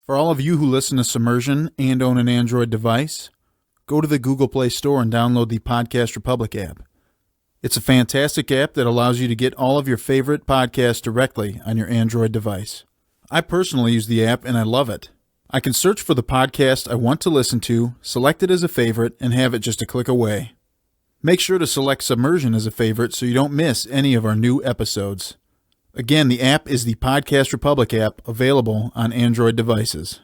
For all of you who listen to Submersion and own an Android device, go to the Google Play Store and download the Podcast Republic app. It's a fantastic app that allows you to get all of your favorite podcasts directly on your Android device. I personally use the app and I love it. I can search for the podcast I want to listen to, select it as a favorite, and have it just a click away. Make sure to select Submersion as a favorite so you don't miss any of our new episodes. Again, the app is the Podcast Republic app, available on Android devices.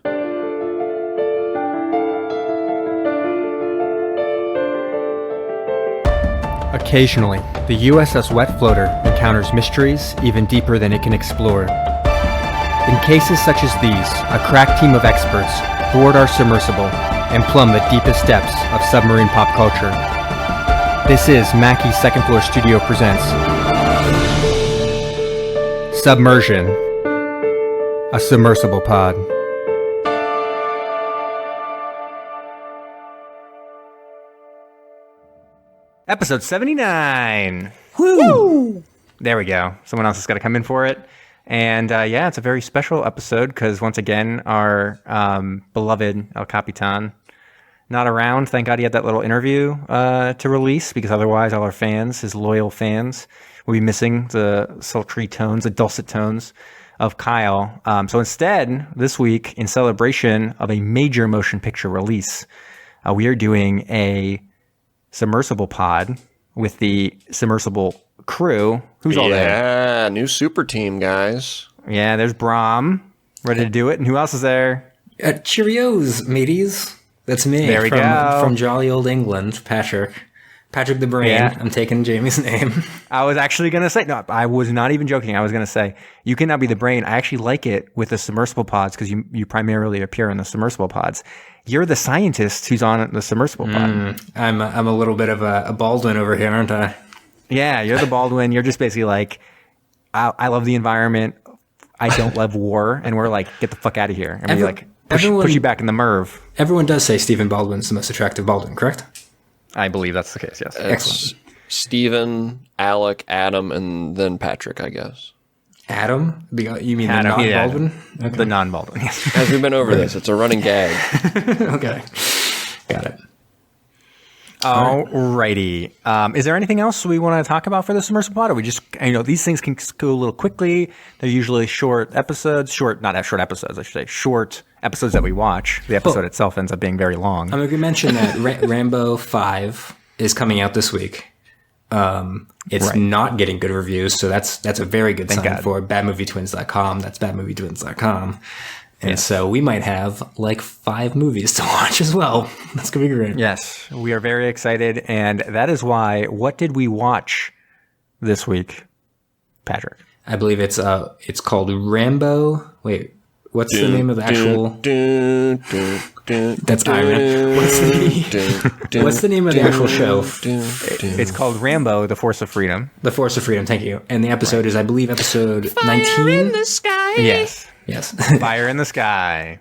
Occasionally, the USS Wet Floater encounters mysteries even deeper than it can explore. In cases such as these, a crack team of experts board our submersible and plumb the deepest depths of submarine pop culture. This is Mackey's Second Floor Studio presents Submersion, a Submersible Pod. Episode 79. Woo! There we go. Someone else has got to come in for it. And yeah, it's a very special episode because once again, our beloved El Capitan not around. Thank God he had that little interview to release, because otherwise all our fans, his loyal fans, will be missing the sultry tones, the dulcet tones of Kyle. So instead, this week, in celebration of a major motion picture release, we are doing a Submersible Pod with the Submersible crew. Who's all there? Yeah, new super team, guys. Yeah, there's Brom, ready to do it. And who else is there? Cheerios, mateys. That's me. There we go. From jolly old England, Patrick. Patrick the Brain. Yeah. I'm taking Jamie's name. I was actually going to say, no, I was not even joking. I was going to say, you cannot be the brain. I actually like it with the Submersible Pods because you primarily appear in the Submersible Pods. You're the scientist who's on the Submersible Pod. I'm a little bit of a Baldwin over here, aren't I? Yeah, you're the Baldwin. You're just basically like, I love the environment. I don't love war. And we're like, get the fuck out of here. And we like push you back in the MERV. Everyone does say Stephen Baldwin's the most attractive Baldwin, correct? I believe that's the case, yes. Excellent. Stephen, Alec, Adam, and then Patrick, I guess. Adam? You mean Adam, the non-Baldwin? Yeah, okay. The non-Baldwin, yes. As we've been over this, it's a running gag. Okay. Got it. Alrighty. Is there anything else we want to talk about for the Submersible Pod? Or we just, these things can go a little quickly. They're usually short episodes, short episodes that we watch. The episode itself ends up being very long. I'm going to mention that Rambo 5 is coming out this week. It's not getting good reviews, so that's a very good sign for badmovietwins.com. That's badmovietwins.com. And so we might have like 5 movies to watch as well. That's going to be great. Yes, we are very excited. And that is why, what did we watch this week, Patrick? I believe it's called Rambo. Wait, what's the name of the actual? That's Iron. What's the name of the actual show? It's called Rambo: The Force of Freedom. The Force of Freedom. Thank you. And the episode is, I believe, episode 19. Fire in the sky. Yes. Fire in the Sky.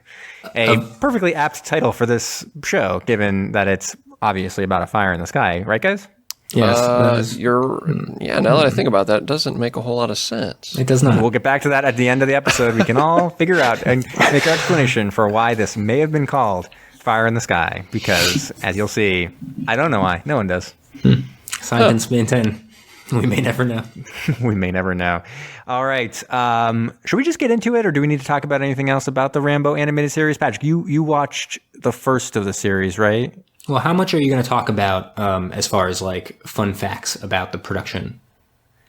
A perfectly apt title for this show, given that it's obviously about a fire in the sky, right, guys? Yes. Now that I think about that, it doesn't make a whole lot of sense. It does not. We'll get back to that at the end of the episode. We can all figure out and make our explanation for why this may have been called Fire in the Sky, because, as you'll see, I don't know why. No one does. Science maintain. We may never know. We may never know. All right. Should we just get into it, or do we need to talk about anything else about the Rambo animated series? Patrick, you watched the first of the series, right? Well, how much are you going to talk about as far as like fun facts about the production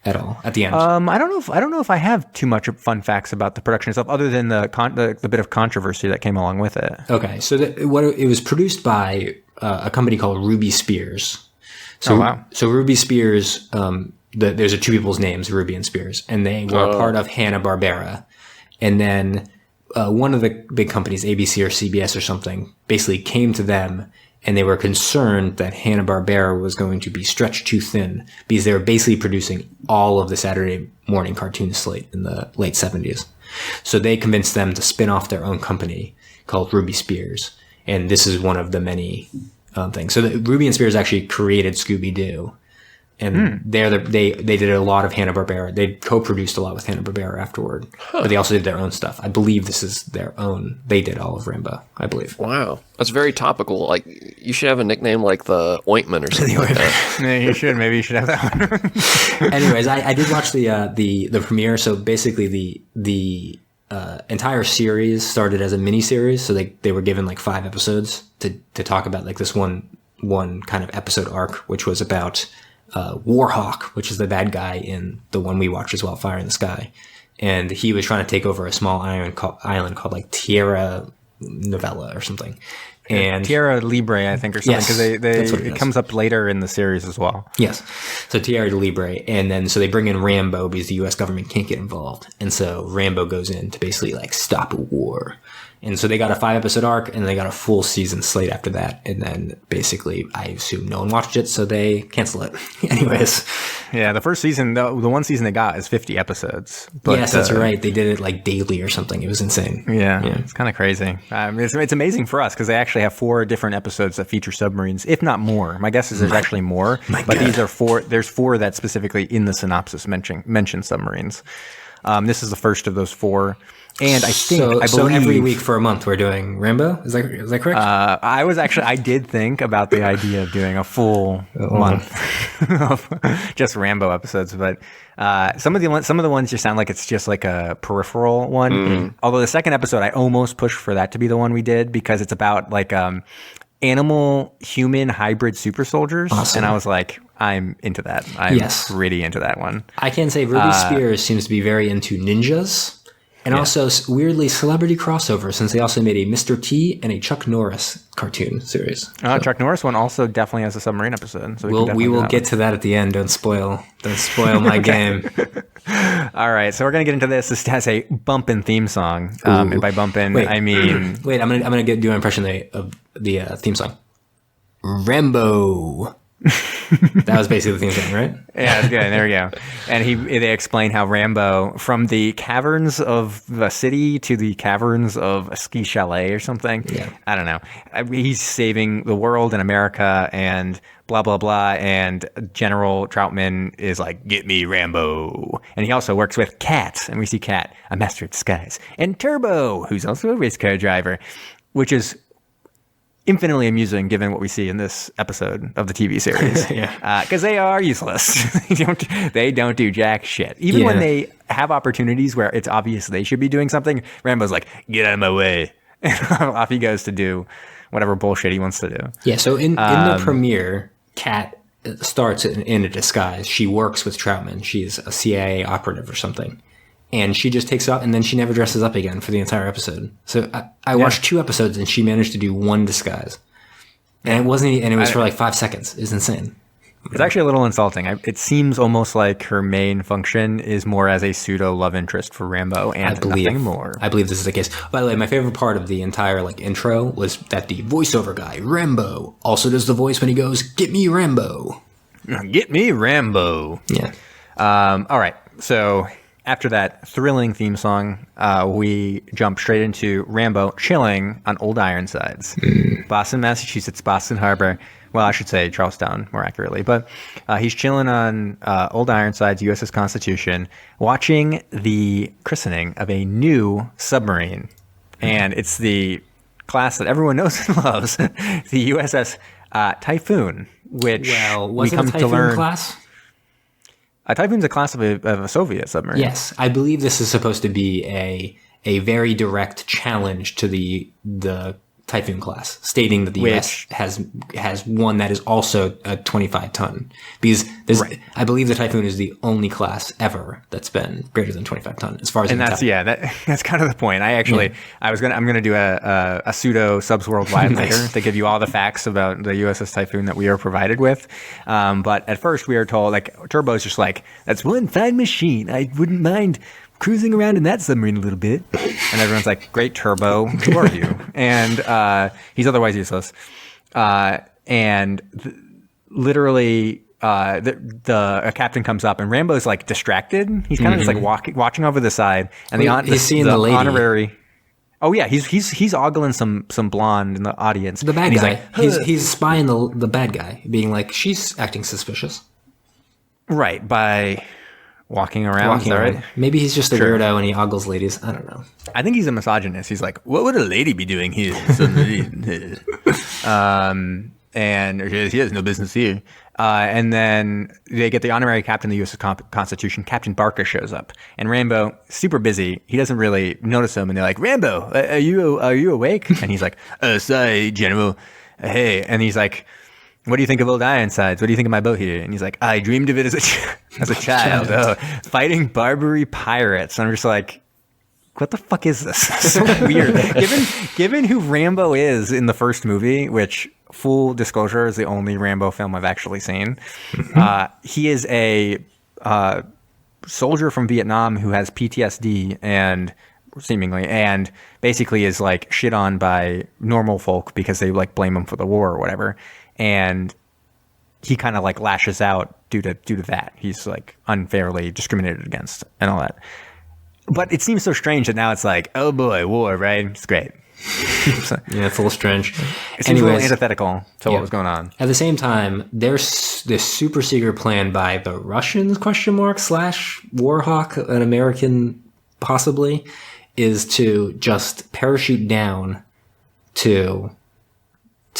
at all at the end? I don't know if I have too much fun facts about the production itself, other than the bit of controversy that came along with it. Okay, so it was produced by a company called Ruby Spears. So, wow. So Ruby Spears, there's 2 people's names, Ruby and Spears, and they were a part of Hanna-Barbera. And then one of the big companies, ABC or CBS or something, basically came to them, and they were concerned that Hanna-Barbera was going to be stretched too thin, because they were basically producing all of the Saturday morning cartoon slate in the late 70s. So they convinced them to spin off their own company called Ruby Spears. And this is one of the many things. So Ruby and Spears actually created Scooby-Doo. And they did a lot of Hanna-Barbera. They co-produced a lot with Hanna-Barbera afterward. But they also did their own stuff. I believe this is their own. They did all of Rambo, I believe. Wow. That's very topical. Like, you should have a nickname like the Ointment or something like that. Yeah, you should. Maybe you should have that one. Anyways, I did watch the premiere. So basically the entire series started as a mini series. So they were given like 5 episodes to talk about like this one kind of episode arc, which was about Warhawk, which is the bad guy in the one we watched as well, Fire in the Sky. And he was trying to take over a small island called like Tierra Novella or something. And Tierra Libre, I think, or something, because it comes up later in the series as well. Yes. So Tierra Libre. And then so they bring in Rambo because the U.S. government can't get involved. And so Rambo goes in to basically like stop a war. And so they got a 5-episode arc, and they got a full season slate after that. And then basically, I assume no one watched it, so they cancel it. Anyways. Yeah, the first season, the one season they got is 50 episodes. But, yes, that's right. They did it like daily or something. It was insane. Yeah. It's kind of crazy. It's amazing for us because they actually have 4 different episodes that feature submarines, if not more. My guess is there's actually more. But these are 4. There's 4 that specifically in the synopsis mention submarines. This is the first of those 4. And I believe so every week for a month we're doing Rambo. Is that correct? I did think about the idea of doing a full month of just Rambo episodes, but some of the ones just sound like it's just like a peripheral one. Mm. Although the second episode, I almost pushed for that to be the one we did because it's about like animal human hybrid super soldiers, and I was like, I'm into that. I'm really into that one. I can say Ruby Spears seems to be very into ninjas. And also, weirdly, celebrity crossover, since they also made a Mr. T and a Chuck Norris cartoon series. Chuck Norris one also definitely has a submarine episode. So we will get to that at the end. Don't spoil my game. All right, so we're gonna get into this. This has a bumpin' theme song, and by bumpin', I mean wait. I'm gonna do an impression of the theme song. Rambo. That was basically the theme song, right? Yeah, that's good. There we go. And they explain how Rambo, from the caverns of the city to the caverns of a ski chalet or something. Yeah. I don't know. He's saving the world and America and blah, blah, blah. And General Troutman is like, get me Rambo. And he also works with Cat. And we see Cat, a master of disguise. And Turbo, who's also a race car driver, which is infinitely amusing given what we see in this episode of the TV series. Because they are useless. They don't do jack shit. Even when they have opportunities where it's obvious they should be doing something, Rambo's like, get out of my way. And off he goes to do whatever bullshit he wants to do. Yeah, so in the premiere, Kat starts in a disguise. She works with Troutman. She's a CIA operative or something. And she just takes off, and then she never dresses up again for the entire episode. So I watched 2 episodes, and she managed to do 1 disguise, and it was for like 5 seconds. It's insane. It's actually a little insulting. It seems almost like her main function is more as a pseudo love interest for Rambo, and nothing more. I believe this is the case. By the way, my favorite part of the entire intro was that the voiceover guy Rambo also does the voice when he goes, "Get me Rambo." Get me Rambo. Yeah. All right. So after that thrilling theme song, we jump straight into Rambo chilling on Old Ironsides. Boston, Massachusetts, Boston Harbor. Well, I should say Charlestown more accurately. But he's chilling on Old Ironsides, USS Constitution, watching the christening of a new submarine. And it's the class that everyone knows and loves, the USS Typhoon, which we come to learn. Class? A Typhoon's a class of a Soviet submarine. Yes, I believe this is supposed to be a very direct challenge to the Typhoon class, stating that the U.S. has one that is also a 25-ton. Because I believe the Typhoon is the only class ever that's been greater than 25 ton, as far as that's kind of the point. I'm gonna do a pseudo Subs Worldwide later to give you all the facts about the USS Typhoon that we are provided with. But at first we are told Turbo's just like, that's one fine machine. I wouldn't mind cruising around in that submarine a little bit. And everyone's like, great, Turbo, who are you? And he's otherwise useless. Literally, a captain comes up, and Rambo's like distracted. He's kind of just like watching over the side. And he's seeing the lady. Honorary. Oh yeah, he's ogling some blonde in the audience. The bad guy. He's spying the bad guy, being like, she's acting suspicious. Right, by walking around. Is that right? Maybe he's just a weirdo and he ogles ladies. I don't know. I think he's a misogynist. He's like, what would a lady be doing here? And she has no business here. And then they get the honorary captain of the U.S. Constitution. Captain Barker shows up, and Rambo, super busy. He doesn't really notice him, and they're like, "Rambo, are you awake?" And he's like, "Sorry, General. Hey." And he's like, "What do you think of Old Ironsides? What do you think of my boat here?" And he's like, "I dreamed of it as a child, fighting Barbary pirates." And I'm just like, what the fuck is this? So weird. Given who Rambo is in the first movie, which, full disclosure, is the only Rambo film I've actually seen. He is a soldier from Vietnam who has PTSD and basically is like shit on by normal folk because they like blame him for the war or whatever. And he kind of like lashes out due to that. He's like unfairly discriminated against and all that. But it seems so strange that now it's like, oh boy, war, right? It's great. Yeah, it's a little strange. It seems a little antithetical to what was going on. At the same time, there's this super secret plan by the Russians, / Warhawk, an American possibly, is to just parachute down to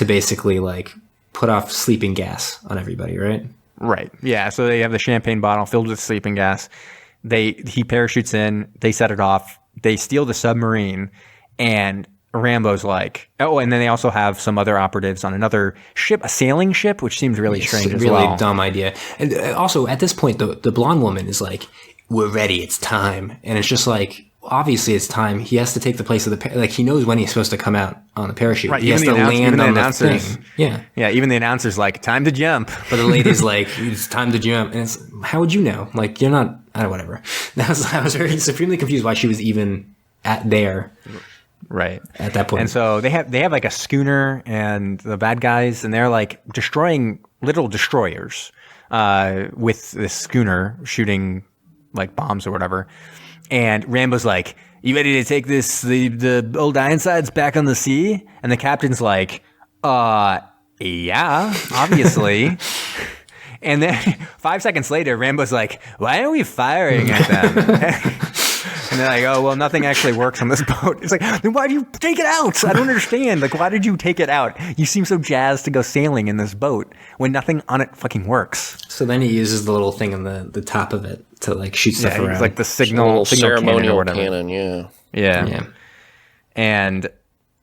basically like put off sleeping gas on everybody, right? Right. Yeah. So they have the champagne bottle filled with sleeping gas. He parachutes in, they set it off, they steal the submarine, and Rambo's like, oh, and then they also have some other operatives on another ship, a sailing ship, which seems really strange as well. Really dumb idea. And also, at this point, the blonde woman is like, we're ready, it's time. And it's just like, obviously it's time. He has to take the place of the he knows when he's supposed to come out on the parachute. Right, he has to land on the thing. Yeah, even the announcer's like, time to jump. But the lady's like, it's time to jump. And it's, how would you know? Like, you're not, whatever. I was very supremely confused why she was even there. Right. At that point. And so they have like a schooner and the bad guys, and they're like destroying little destroyers with this schooner shooting like bombs or whatever. And Rambo's like, you ready to take the Old Ironsides back on the sea? And the captain's like, yeah, obviously. And then 5 seconds later, Rambo's like, why are we firing at them? And they're like, oh, well, nothing actually works on this boat. It's like, then why do you take it out? I don't understand. Like, why did you take it out? You seem so jazzed to go sailing in this boat when nothing on it fucking works. So then he uses the little thing on the top of it to like shoot stuff around. It's like the signal ceremonial cannon, yeah. And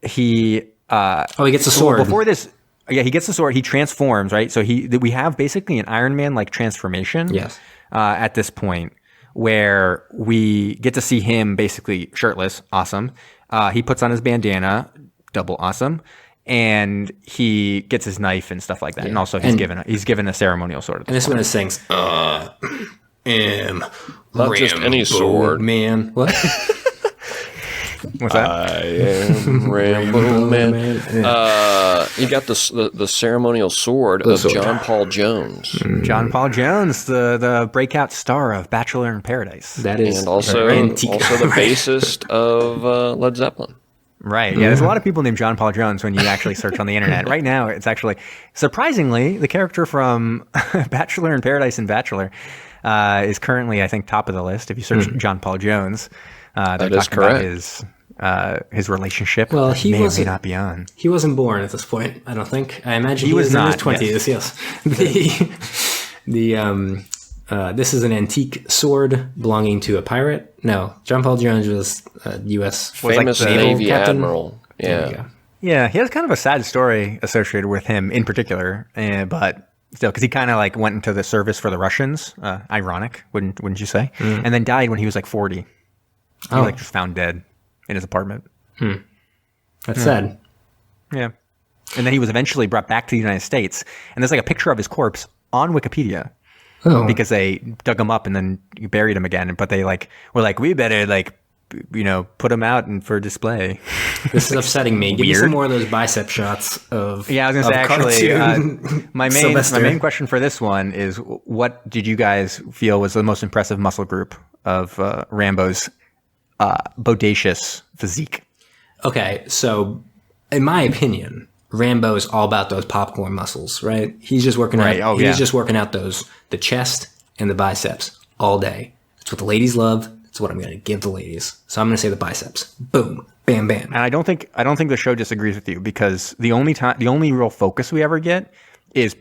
he he gets a sword. So before this, he gets the sword. He transforms, right? So we have basically an Iron Man like transformation. Yes. At this point, where we get to see him basically shirtless. Awesome. He puts on his bandana. Double awesome. And he gets his knife and stuff like that. Yeah. And also he's given a ceremonial sword. And this one is saying, not Rambo, just any sword, man. What? What's that? I am Rambo, man. You got the ceremonial sword of John Paul Jones. John Paul Jones, the breakout star of Bachelor in Paradise. That is, and also the bassist of Led Zeppelin. Right. Yeah, there's a lot of people named John Paul Jones when you actually search on the internet. Right now, it's actually, surprisingly, the character from Bachelor in Paradise and Bachelor is currently, I think, top of the list. If you search John Paul Jones, they're talking about his relationship. Well, he may or may not be on. He wasn't born at this point, I don't think. I imagine he was not in his 20s. Yes. This is an antique sword belonging to a pirate. No, John Paul Jones was a U.S. famous Navy captain. Admiral. Yeah. Yeah, he has kind of a sad story associated with him in particular, but still, because he kind of like went into the service for the Russians. Ironic, wouldn't you say? And then died when he was like 40. He was just found dead in his apartment. That's sad. Yeah. And then he was eventually brought back to the United States, and there's like a picture of his corpse on Wikipedia. Because they dug him up and then buried him again, but they were like, we better put him out and for display. This is upsetting me. Give me some more of those bicep shots of. Yeah, I was gonna say actually, my main question for this one is, what did you guys feel was the most impressive muscle group of Rambo's bodacious physique? Okay, so in my opinion, Rambo is all about those popcorn muscles, right? He's just working out. He's just working out the chest and the biceps all day. That's what the ladies love. That's what I'm going to give the ladies. So I'm going to say the biceps. Boom, bam, bam. And I don't think the show disagrees with you, because the only real focus we ever get is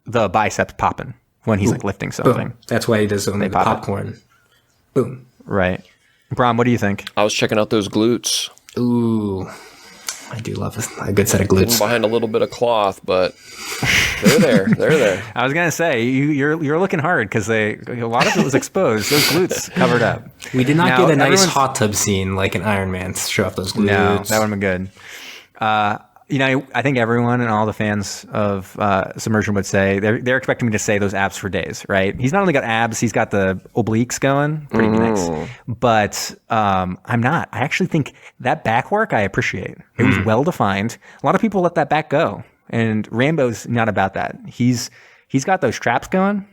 the biceps popping when he's like lifting something. Boom. That's why he does only the popcorn. Boom. Right. Brom, what do you think? I was checking out those glutes. Ooh, I do love a good set of glutes. Behind a little bit of cloth, but they're there. They're there. I was gonna say you're looking hard, because a lot of it was exposed. Those glutes covered up. We did not get a nice hot tub scene like an Iron Man to show off those glutes. No, that would have been good. I think everyone and all the fans of Submersion would say they're expecting me to say those abs for days, right? He's not only got abs, he's got the obliques going, pretty nice. But I'm not. I actually think that back work I appreciate. It was well defined. A lot of people let that back go, and Rambo's not about that. He's got those traps going.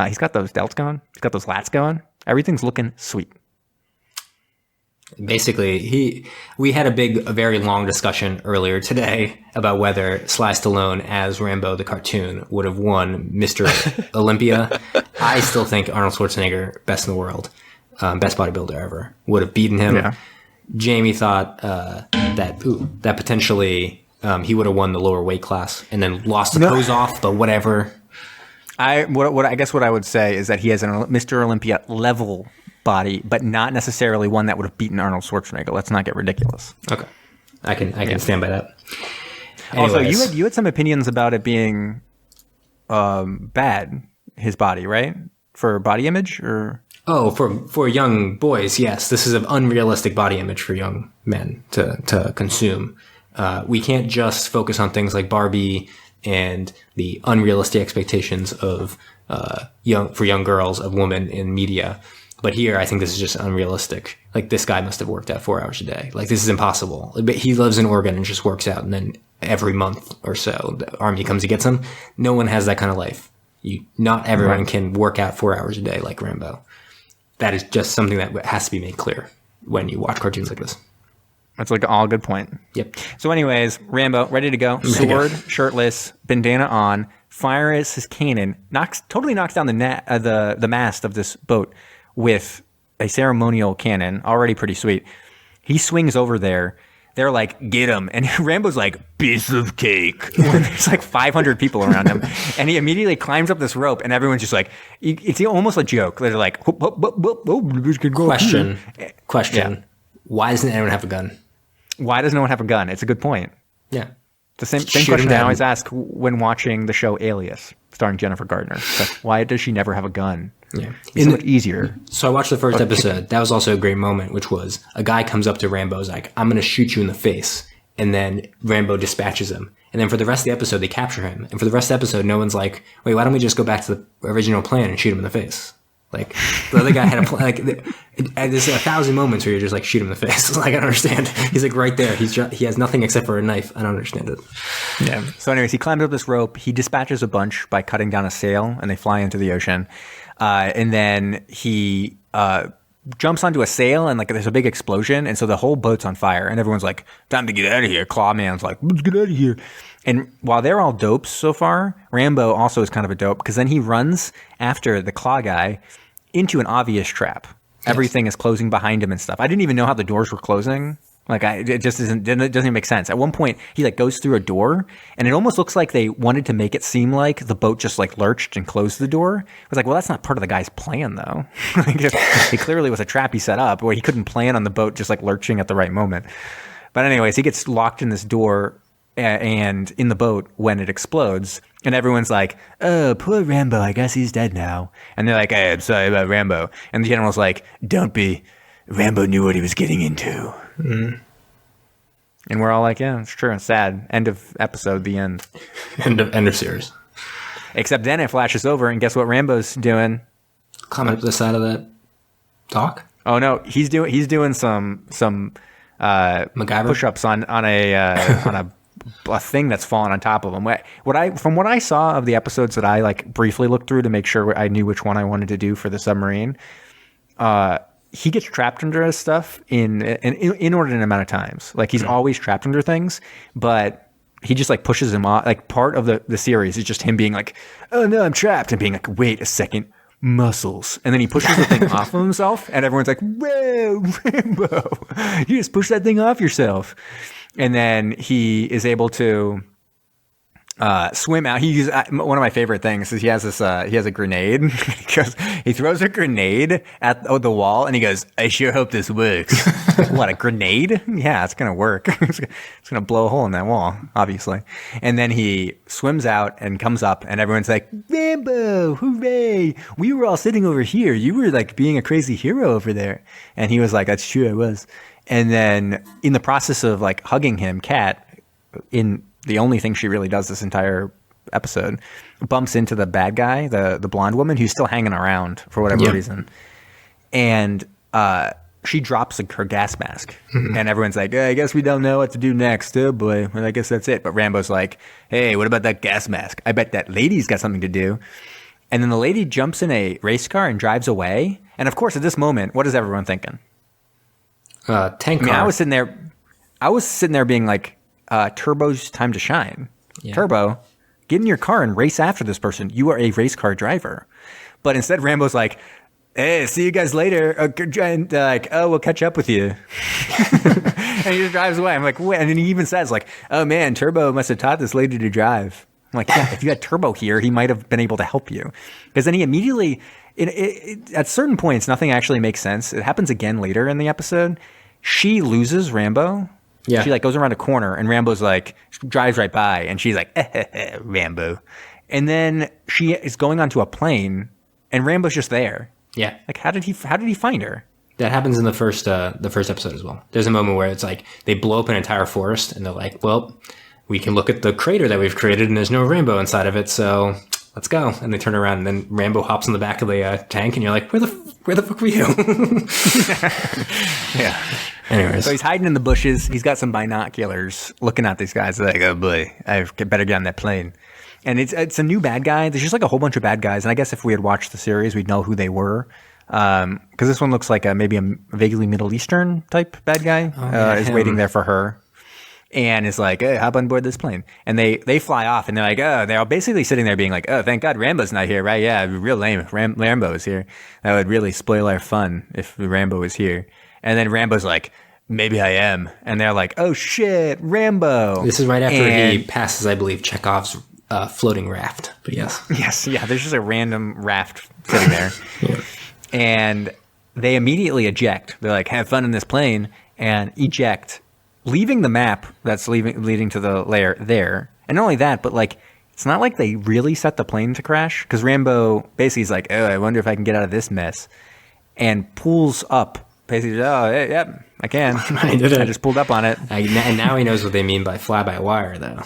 He's got those delts going. He's got those lats going. Everything's looking sweet. Basically, we had a very long discussion earlier today about whether Sly Stallone as Rambo the cartoon would have won Mr. Olympia. I still think Arnold Schwarzenegger, best in the world, best bodybuilder ever, would have beaten him. Yeah. Jamie thought that potentially he would have won the lower weight class and then lost the pose off, but whatever. I guess what I would say is that he has a Mr. Olympia level body, but not necessarily one that would have beaten Arnold Schwarzenegger. Let's not get ridiculous. Okay, I can stand by that. Anyways. Also, you had some opinions about it being bad, his body, right? For body image, or for young boys, yes. This is an unrealistic body image for young men to consume. We can't just focus on things like Barbie and the unrealistic expectations of young girls of women in media. But here, I think this is just unrealistic. Like, this guy must have worked out 4 hours a day. Like, this is impossible. But he lives in Oregon and just works out, and then every month or so, the army comes and gets him. No one has that kind of life. Not everyone can work out 4 hours a day like Rambo. That is just something that has to be made clear when you watch cartoons like this. That's like all good point. Yep. So anyways, Rambo, ready to go. Sword, shirtless, bandana on, fires his cannon, totally knocks down the mast of this boat with a ceremonial cannon, already pretty sweet. He swings over there. They're like, get him. And Rambo's like, piece of cake. There's like 500 people around him. And he immediately climbs up this rope, and everyone's just like, it's almost a joke. They're like, Question. Yeah. Why doesn't anyone have a gun? Why does no one have a gun? It's a good point. Yeah. The same question I always ask when watching the show Alias, starring Jennifer Gardner. Like, why does she never have a gun? Yeah. It's so much easier. So I watched the first episode. That was also a great moment, which was a guy comes up to Rambo, is like, I'm going to shoot you in the face. And then Rambo dispatches him. And then for the rest of the episode, they capture him. And for the rest of the episode, no one's like, wait, why don't we just go back to the original plan and shoot him in the face? Like, the other guy had a plan. Like, there's 1,000 moments where you're just like, shoot him in the face. Like, I don't understand. He's like right there. He has nothing except for a knife. I don't understand it. Yeah. So anyways, he climbs up this rope. He dispatches a bunch by cutting down a sail, and they fly into the ocean. And then he jumps onto a sail, and like there's a big explosion, and so the whole boat's on fire, and everyone's like, time to get out of here. Clawman's like, let's get out of here. And while they're all dopes so far, Rambo also is kind of a dope, because then he runs after the claw guy into an obvious trap. Yes. Everything is closing behind him and stuff. I didn't even know how the doors were closing. Like, it doesn't even make sense. At one point, he like goes through a door, and it almost looks like they wanted to make it seem like the boat just like lurched and closed the door. It was like, well, that's not part of the guy's plan, though. It clearly was a trap he set up where he couldn't plan on the boat just like lurching at the right moment. But anyways, he gets locked in this door and in the boat when it explodes, and everyone's like, oh, poor Rambo, I guess he's dead now. And they're like, hey, I'm sorry about Rambo. And the general's like, don't be. Rambo knew what he was getting into. Mm-hmm. And we're all like, yeah, it's true. It's sad. End of episode, the end. End of series. Except then it flashes over, and guess what Rambo's doing? Climbing up the side of that dock? Oh no, he's doing some MacGyver push-ups on a thing that's fallen on top of him. From what I saw of the episodes that I like briefly looked through to make sure I knew which one I wanted to do for the submarine, he gets trapped under his stuff in an inordinate amount of times. Like, he's always trapped under things, but he just like pushes him off. Like part of the series is just him being like, oh no, I'm trapped, and being like, wait a second, muscles. And then he pushes the thing off of himself, and everyone's like, whoa, Rambo, you just push that thing off yourself. And then he is able to swim out. He uses one of my favorite things is he has a grenade. he throws a grenade at the wall, and he goes, I sure hope this works. What, a grenade? Yeah, it's gonna work. It's gonna blow a hole in that wall, obviously. And then he swims out and comes up, and everyone's like, Rambo, hooray, we were all sitting over here, you were like being a crazy hero over there. And he was like, that's true, I was. And then in the process of like hugging him, Kat, in the only thing she really does this entire episode, bumps into the bad guy, the blonde woman who's still hanging around for whatever reason. And she drops her gas mask. And everyone's like, I guess we don't know what to do next. Oh boy, well, I guess that's it. But Rambo's like, hey, what about that gas mask? I bet that lady's got something to do. And then the lady jumps in a race car and drives away. And of course, at this moment, what is everyone thinking? Tank car. I was sitting there being like, Turbo's time to shine. Yeah. Turbo, get in your car and race after this person. You are a race car driver. But instead, Rambo's like, hey, see you guys later. And like, oh, we'll catch up with you. And he just drives away. I'm like, wait. And then he even says like, oh man, Turbo must have taught this lady to drive. I'm like, yeah, if you had Turbo here, he might have been able to help you. Because then he immediately, at certain points, nothing actually makes sense. It happens again later in the episode. She loses Rambo. Yeah. She like goes around a corner, and Rambo's like drives right by, and she's like, Rambo. And then she is going onto a plane, and Rambo's just there. Yeah. Like, how did he find her? That happens in the first episode as well. There's a moment where it's like they blow up an entire forest, and they're like, well, we can look at the crater that we've created, and there's no Rambo inside of it, so let's go. And they turn around, and then Rambo hops in the back of the tank, and you're like, where the fuck were you? Yeah. Anyways. So he's hiding in the bushes. He's got some binoculars looking at these guys. Like, oh boy, I better get on that plane. And it's a new bad guy. There's just like a whole bunch of bad guys. And I guess if we had watched the series, we'd know who they were. Because this one looks like maybe a vaguely Middle Eastern type bad guy is waiting there for her. And is like, hey, hop on board this plane. And they fly off, and they're like, oh, they're basically sitting there being like, oh, thank God Rambo's not here, right? Yeah, real lame. Rambo is here. That would really spoil our fun if Rambo was here. And then Rambo's like, maybe I am. And they're like, oh shit, Rambo. This is right after he passes, I believe, Chekhov's floating raft. But yes. Yes, yeah, there's just a random raft sitting there. Yeah. And they immediately eject. They're like, have fun in this plane, and eject, leaving the map that's leading to the lair there. And not only that, but like, it's not like they really set the plane to crash, because Rambo basically is like, oh, I wonder if I can get out of this mess, and pulls up. Basically, oh, yep, I can. I just pulled up on it. And now he knows what they mean by fly-by-wire, though.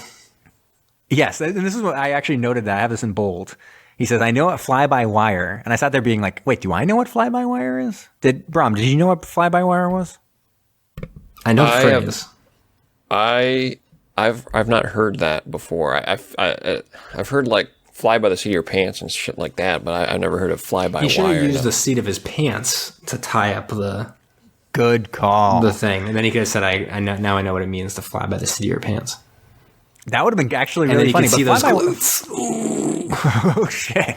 Yes, and this is what I actually noted that. I have this in bold. He says, I know what fly-by-wire. And I sat there being like, wait, do I know what fly-by-wire is? Brom, did you know what fly-by-wire was? I know the phrase. I've not heard that before. I've heard like fly by the seat of your pants and shit like that, but I've never heard of fly by wire. He should have used the seat of his pants to tie up the good call, the thing, and then he could have said, "I know what it means to fly by the seat of your pants." That would have been actually really funny. And then you could see those glutes. Oh shit!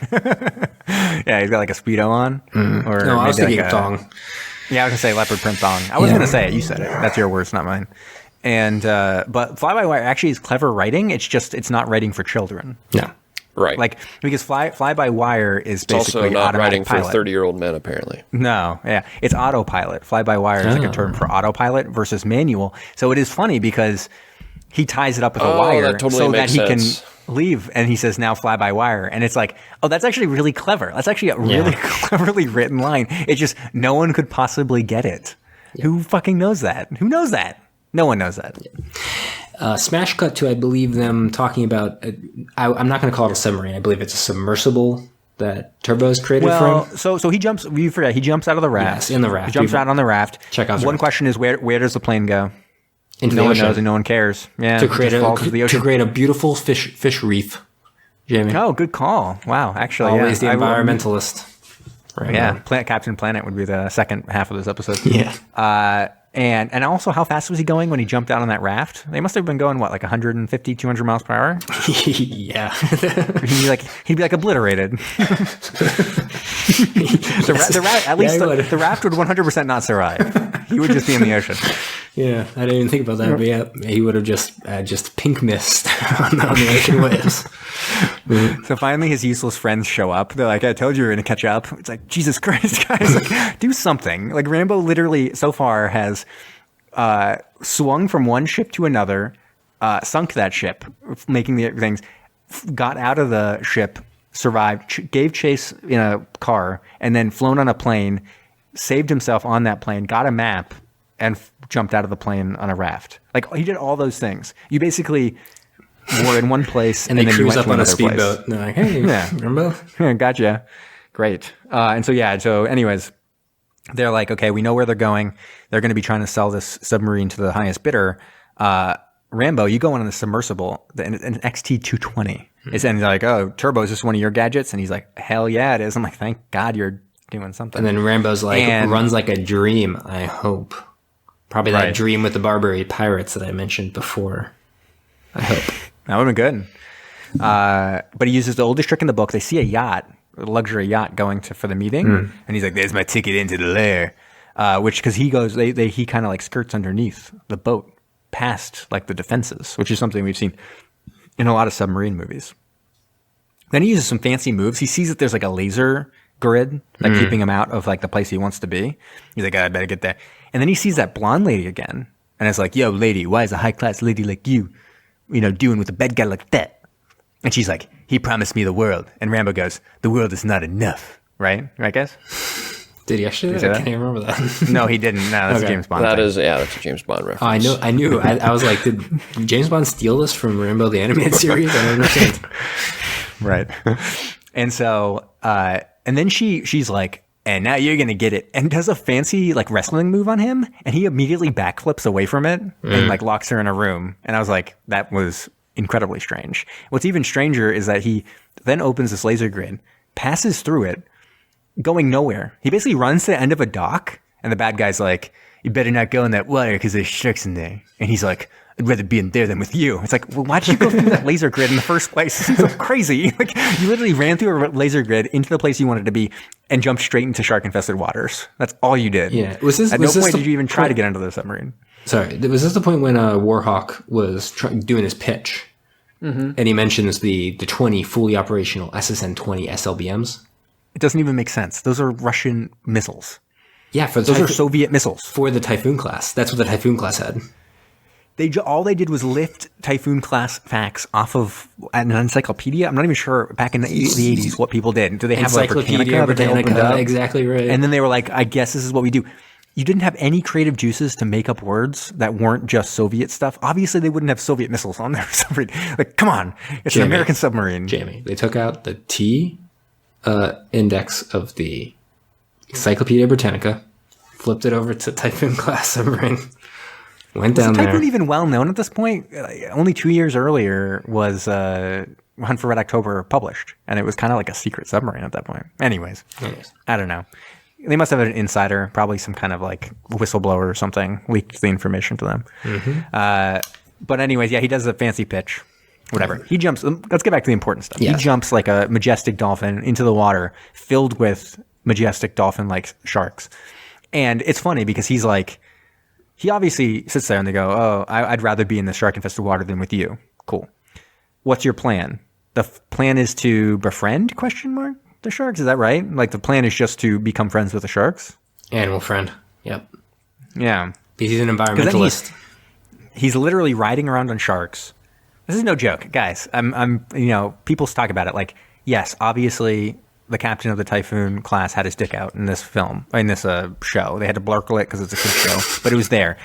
Yeah, he's got like a Speedo on, or no, I was thinking like thong. Yeah, I was gonna say leopard print thong. I was gonna say it. You said it. That's your words, not mine. And but fly by wire actually is clever writing. It's not writing for children. No. Right. Like, because fly by wire is basically also not writing for pilot. 30-year-old men, apparently. No, yeah. It's autopilot. Fly by wire is like a term for autopilot versus manual. So it is funny because he ties it up with a wire that totally so makes that he sense. can leave. And he says, now fly by wire. And it's like, oh, that's actually really clever. That's actually a really cleverly written line. It's just no one could possibly get it. Yeah. Who fucking knows that? Who knows that? No one knows that. Yeah. Smash cut to, I believe, them talking about, I'm not going to call it a submarine. I believe it's a submersible that Turbo's created for him. So he jumps, you forget, he jumps out of the raft. Yes, in the raft. He jumps out on the raft. Chekhov's One raft. question is, where does the plane go? Into no the one ocean. knows and no one cares. Yeah, to create a beautiful fish reef, Jamie. Oh, good call. Wow, actually, always the environmentalist. Right. Yeah, Captain Planet would be the second half of this episode. Yeah. And also, how fast was he going when he jumped out on that raft? They must have been going, what, like 150, 200 miles per hour? Yeah. He'd be like obliterated. The raft would 100% not survive. He would just be in the ocean. Yeah, I didn't even think about that, but yeah, he would have just pink mist on the ocean waves. So finally, his useless friends show up. They're like, "I told you we were gonna catch up." It's like, Jesus Christ, guys, like, do something. Like Rambo literally so far has swung from one ship to another, sunk that ship, making the things, got out of the ship, survived, gave chase in a car, and then flown on a plane, saved himself on that plane, got a map, and jumped out of the plane on a raft. Like, he did all those things. You basically were in one place and then they you cruise went up to on a another speedboat. place. And they're like, hey, Yeah. Rambo? Yeah, gotcha. Great. So anyways, they're like, okay, we know where they're going. They're going to be trying to sell this submarine to the highest bidder. Rambo, you go on the submersible, an XT-220. And they're like, oh, turbo, is this one of your gadgets? And he's like, hell yeah, it is. I'm like, thank God you're doing something. And then Rambo's like, runs like a dream, I hope. Probably that dream with the Barbary pirates that I mentioned before. I hope. That would have been good. But he uses the oldest trick in the book. They see a yacht, a luxury yacht going for the meeting. And he's like, there's my ticket into the lair. Because he goes, he kind of like skirts underneath the boat past like the defenses, which is something we've seen in a lot of submarine movies. Then he uses some fancy moves. He sees that there's like a laser grid, like keeping him out of like the place he wants to be. He's like, I better get there. And then he sees that blonde lady again. And it's like, yo, lady, why is a high-class lady like you, doing with a bad guy like that? And she's like, he promised me the world. And Rambo goes, the world is not enough. Right? Right, guys? Did he actually? I can't remember that. No, he didn't. No, that's a James Bond thing. That's a James Bond reference. Oh, I knew. I was like, did James Bond steal this from Rambo the Animated Series? I don't understand. Right. And so, and then she's like, and now you're going to get it. And does a fancy like wrestling move on him. And he immediately backflips away from it and like locks her in a room. And I was like, that was incredibly strange. What's even stranger is that he then opens this laser grid, passes through it, going nowhere. He basically runs to the end of a dock. And the bad guy's like, you better not go in that water because there's sharks in there. And he's like, I'd rather be in there than with you. It's like, well, why'd you go through that laser grid in the first place? It's so crazy. Like, you literally ran through a laser grid into the place you wanted to be and jumped straight into shark-infested waters. That's all you did. Yeah. At no point did you even try to get into the submarine. Sorry, was this the point when Warhawk was doing his pitch? And he mentions the 20 fully operational SSN-20 SLBMs? It doesn't even make sense. Those are Russian missiles. Yeah, those are Soviet missiles. For the Typhoon class. That's what the Typhoon class had. All they did was lift Typhoon class facts off of an encyclopedia. I'm not even sure back in the 80s what people did. Do they have like Britannica? Exactly right. And then they were like, I guess this is what we do. You didn't have any creative juices to make up words that weren't just Soviet stuff. Obviously, they wouldn't have Soviet missiles on their submarine. Like, come on. It's an American submarine. Jamie, they took out the T index of the Encyclopedia Britannica, flipped it over to Typhoon class submarine. Went down there. Typhoon even well known at this point? Only 2 years earlier was Hunt for Red October published, and it was kind of like a secret submarine at that point. Anyways, I don't know. They must have an insider, probably some kind of like whistleblower or something, leaked the information to them. But anyways, yeah, he does a fancy pitch. Whatever. He jumps. Let's get back to the important stuff. Yes. He jumps like a majestic dolphin into the water filled with majestic dolphin-like sharks. And it's funny because he's like, he obviously sits there and they go, oh, I'd rather be in the shark-infested water than with you. Cool. What's your plan? The plan is to befriend, the sharks? Is that right? Like the plan is just to become friends with the sharks? Animal friend. Yep. Yeah. Because he's an environmentalist. He's literally riding around on sharks. This is no joke, guys. I'm people talk about it like, yes, obviously the captain of the Typhoon class had his dick out in this film, in this show. They had to blurkle it because it's a kid's show, but it was there.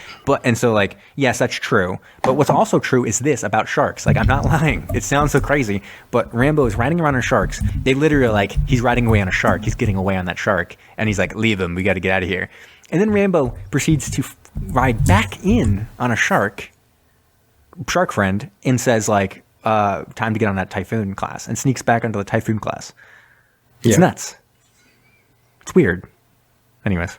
And so like, yes, that's true. But what's also true is this about sharks. Like, I'm not lying. It sounds so crazy, but Rambo is riding around on sharks. They literally like, he's riding away on a shark. He's getting away on that shark. And he's like, leave him. We got to get out of here. And then Rambo proceeds to ride back in on a shark friend, and says like, time to get on that Typhoon class, and sneaks back onto the Typhoon class. It's nuts. It's weird. Anyways,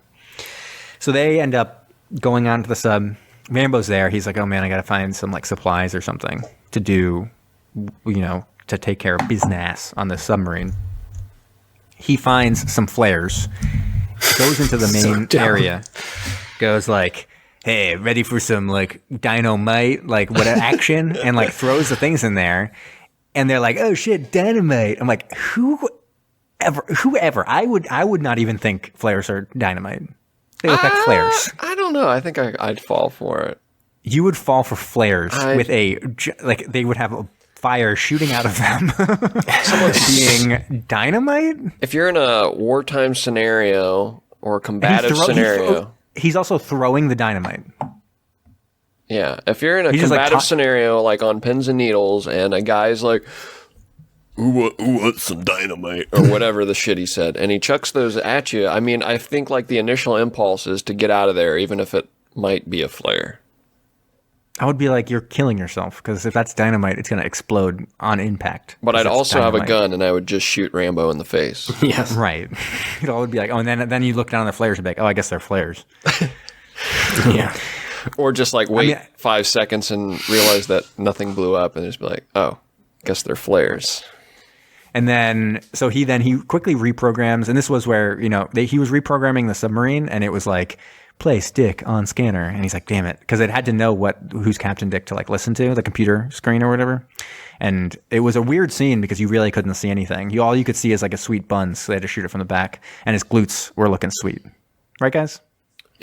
so they end up going onto the sub. Rambo's there. He's like, oh man, I got to find some like supplies or something to do, to take care of business on the submarine. He finds some flares, goes into the main area, goes like, hey, ready for some like dynamite, like what action, and like throws the things in there, and they're like, oh shit, dynamite. I'm like, whoever. I would not even think flares are dynamite. They look like flares. I don't know. I think I'd fall for it. You would fall for flares with they would have a fire shooting out of them. Being dynamite? If you're in a wartime scenario or a combative scenario. He's also throwing the dynamite. Yeah. If you're in a combative scenario, like on pins and needles, and a guy's like, who wants some dynamite? Or whatever the shit he said. And he chucks those at you. I mean, I think like the initial impulse is to get out of there, even if it might be a flare. I would be like, you're killing yourself, because if that's dynamite, it's going to explode on impact. But I'd also have a gun, and I would just shoot Rambo in the face. Yes. Right. It all would be like, oh, and then you look down on the flares and be like, oh, I guess they're flares. Yeah. Or just like wait 5 seconds and realize that nothing blew up, and just be like, oh, I guess they're flares. And then, so he quickly reprograms, and this was where, he was reprogramming the submarine, and it was like, place Dick on scanner, and he's like, damn it, because it had to know who's Captain Dick to like listen to, the computer screen or whatever. And it was a weird scene because you really couldn't see anything. All you could see is like a sweet bun, so they had to shoot it from the back, and his glutes were looking sweet, right, guys?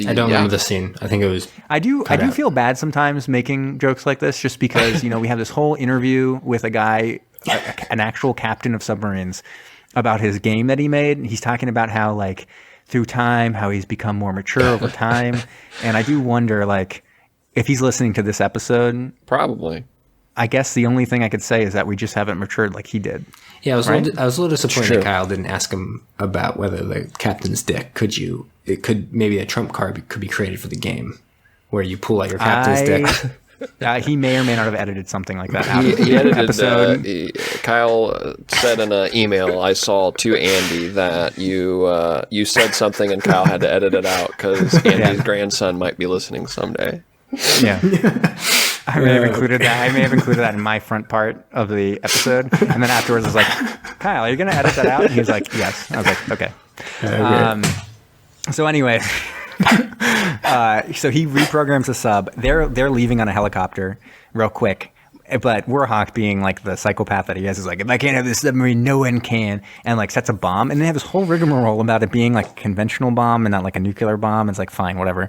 I don't remember the scene. I think it was. I do feel bad sometimes making jokes like this, just because we have this whole interview with a guy, an actual captain of submarines, about his game that he made. He's talking about how like, through time, how he's become more mature over time. And I do wonder, like, if he's listening to this episode. Probably. I guess the only thing I could say is that we just haven't matured like he did. Yeah, I was a little disappointed that Kyle didn't ask him about whether the captain's dick maybe a trump card could be created for the game where you pull out your captain's dick. He may or may not have edited something like that out he edited, episode. Kyle said in an email I saw to Andy that you said something and Kyle had to edit it out because Andy's grandson might be listening someday. Yeah. I may have included that. I may have included that in my front part of the episode. And then afterwards I was like, Kyle, are you going to edit that out? And he was like, yes. I was like, okay. So anyway... so he reprograms the sub. They're leaving on a helicopter real quick. But Warhawk, being like the psychopath that he is like, if I can't have this submarine, no one can. And like sets a bomb. And they have this whole rigmarole about it being like a conventional bomb and not like a nuclear bomb. It's like, fine, whatever.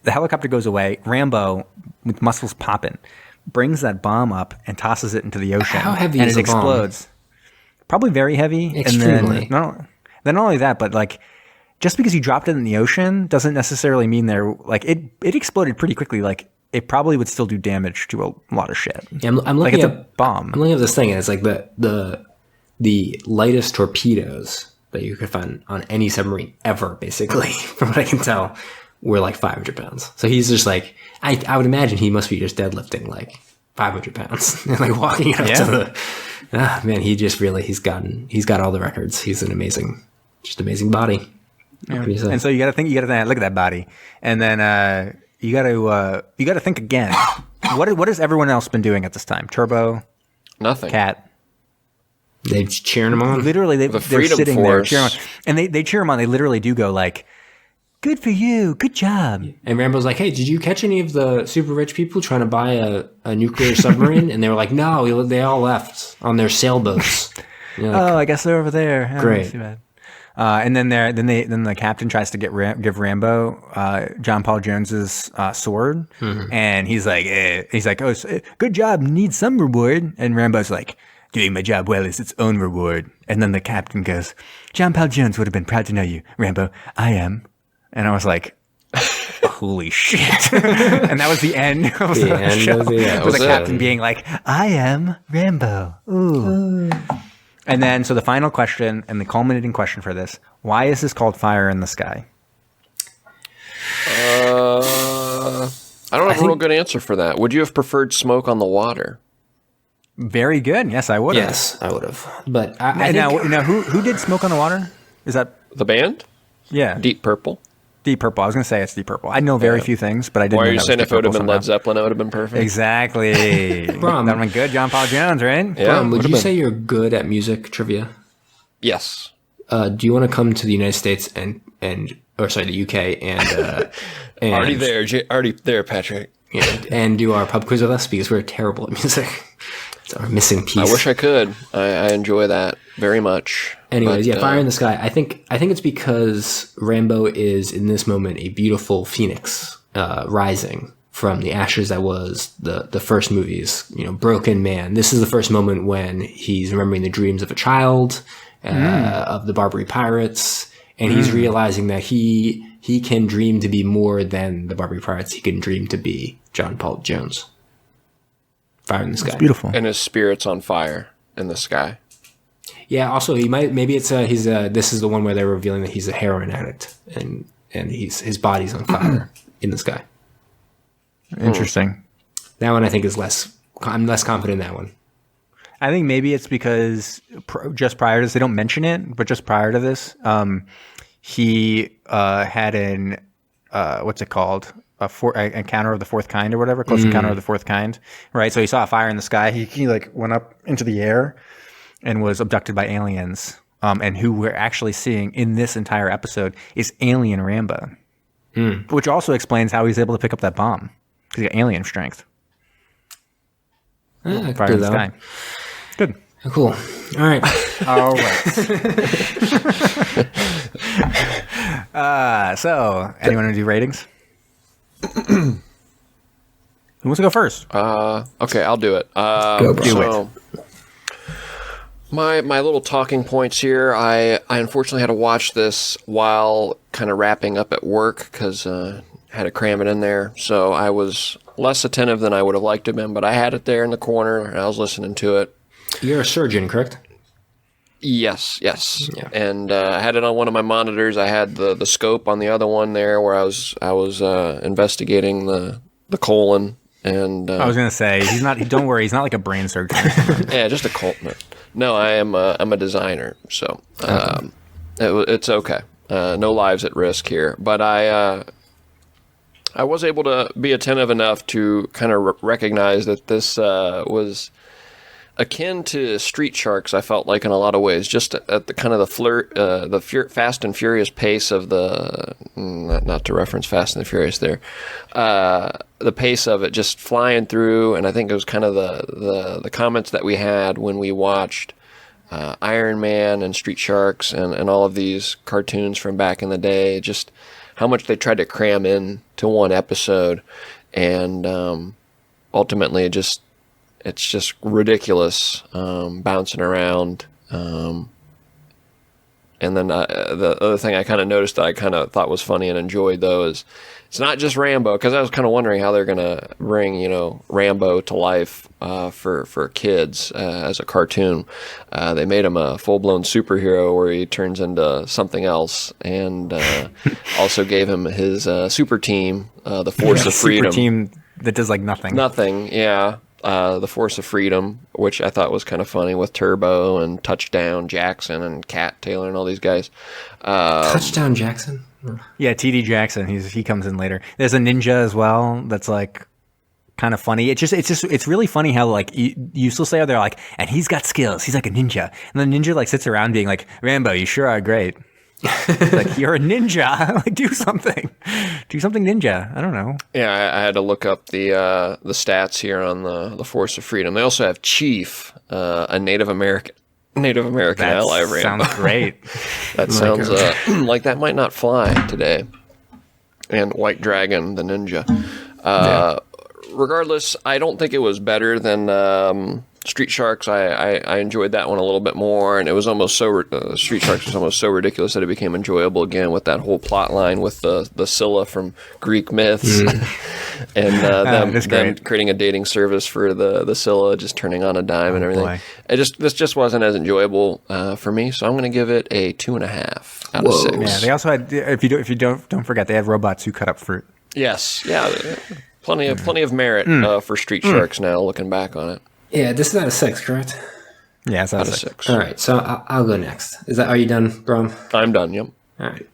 The helicopter goes away. Rambo, with muscles popping, brings that bomb up and tosses it into the ocean. How heavy is it a bomb? Explodes. Probably very heavy. Extremely. And then not only that, but like, just because you dropped it in the ocean doesn't necessarily mean it exploded pretty quickly. Like, it probably would still do damage to a lot of shit. Yeah, I'm looking at a bomb. I'm looking at this thing, and it's like the lightest torpedoes that you could find on any submarine ever, basically, from what I can tell, were like 500 pounds. So he's just like, I would imagine he must be just deadlifting like 500 pounds and like walking up to the. Man, he's got all the records. He's an amazing body. Yeah. And so you got to think, look at that body, and then you got to think again. What has everyone else been doing at this time? Turbo, nothing. Cat, they cheering him on. Literally, they're sitting there cheering him on, and they cheer him on. They literally do go like, "Good for you, good job." And Rambo's like, "Hey, did you catch any of the super rich people trying to buy a nuclear submarine?" And they were like, "No, they all left on their sailboats." Like, I guess they're over there. Great. Too bad. And then the captain tries to give Rambo John Paul Jones's sword, and he's like, oh, good job, need some reward. And Rambo's like, doing my job well is its own reward. And then the captain goes, John Paul Jones would have been proud to know you, Rambo. I am. And I was like, holy shit. And that was the end of the show. With the captain being like, I am Rambo. Ooh. And then, so the final question and the culminating question for this, why is this called Fire in the Sky? I don't have a real good answer for that. Would you have preferred Smoke on the Water? Very good. Yes, I would have. Yes, I would have. But now, who did Smoke on the Water? Is that the band? Yeah, Deep Purple. Deep Purple. I was going to say it's Deep Purple. I know very few things, but I didn't know. Why are you that was saying Deep if it would have Purple been Led somehow. Zeppelin, it would have been perfect? Exactly. Brom. That would have been good. John Paul Jones, right? Yeah. Brom, would would've you been. say you're good at music trivia? Yes. Do you want to come to the United States the UK and Already there, Patrick. and do our pub quiz with us because we're terrible at music. It's our missing piece. I wish I could. I enjoy that very much. Anyways, Fire in the Sky. I think it's because Rambo is in this moment a beautiful phoenix rising from the ashes that was the first movies. Broken man. This is the first moment when he's remembering the dreams of a child, of the Barbary Pirates, and he's realizing that he can dream to be more than the Barbary Pirates. He can dream to be John Paul Jones. Fire in the Sky. It's beautiful. And his spirit's on fire in the sky. Yeah. Also, maybe it's this is the one where they're revealing that he's a heroin addict and his body's on fire in the sky. Interesting. That one I think is I'm less confident in that one. I think maybe it's because just prior to this, they don't mention it, but just prior to this, he had an what's it called? Encounter of the fourth kind or whatever, close encounter of the fourth kind, right? So he saw a fire in the sky. He like went up into the air and was abducted by aliens. And who we're actually seeing in this entire episode is Alien Rambo, which also explains how he's able to pick up that bomb because he got alien strength. Fire in the sky. Good. Cool. All right. All right. So, anyone want to do ratings? Who wants to go first? Okay, I'll do it. Go, bro. Do it. My little talking points here. I unfortunately had to watch this while kind of wrapping up at work because had to cram it in there. So I was less attentive than I would have liked to have been, but I had it there in the corner and I was listening to it. You're a surgeon, correct? Yes. Yeah. And I had it on one of my monitors. I had the scope on the other one there where I was investigating the colon. And I was gonna say he's not. Don't worry, he's not like a brain surgeon. yeah, just a colon. No, I'm a designer, so it's okay. No lives at risk here, but I was able to be attentive enough to kind of recognize that this was akin to Street Sharks. I felt like in a lot of ways, just at the kind of the Fast and Furious pace of the not to reference Fast and the Furious there, the pace of it just flying through, and I think it was kind of the comments that we had when we watched Iron Man and Street Sharks and all of these cartoons from back in the day, just how much they tried to cram in to one episode, and ultimately it's just ridiculous, bouncing around. And then the other thing I kind of noticed that I kind of thought was funny and enjoyed, though, is it's not just Rambo, because I was kind of wondering how they're going to bring, Rambo to life for kids as a cartoon. They made him a full-blown superhero where he turns into something else, and also gave him his super team, the Force of Freedom. Super team that does like nothing. Nothing, yeah. The Force of Freedom, which I thought was kind of funny with Turbo and Touchdown Jackson and Cat Taylor and all these guys. Touchdown Jackson? Yeah, TD Jackson. He comes in later. There's a ninja as well. That's like kind of funny. It's really funny how like useless they are. They're like, and he's got skills. He's like a ninja. And the ninja like sits around being like, Rambo, you sure are great. Like, you're a ninja. Like, do something ninja. I don't know. Yeah, I had to look up the stats here on the Force of Freedom. They also have Chief, a Native American ally of Rambo. Sounds great. That sounds like that might not fly today. And White Dragon, the ninja. Regardless, I don't think it was better than Street Sharks. I enjoyed that one a little bit more, and it was almost Street Sharks was almost so ridiculous that it became enjoyable again with that whole plot line with the Scylla from Greek myths, and them creating a dating service for the Scylla, just turning on a dime and everything. Boy. This just wasn't as enjoyable for me, so I'm going to give it a 2.5 out of 6. Yeah, they also had if you don't forget they had robots who cut up fruit. Yes, yeah, plenty of merit for Street Sharks now, looking back on it. Yeah, this is out of 6, correct? Yeah, it's Out of 6. All right, so I'll go next. Are you done, Brom? I'm done. Yep. All right.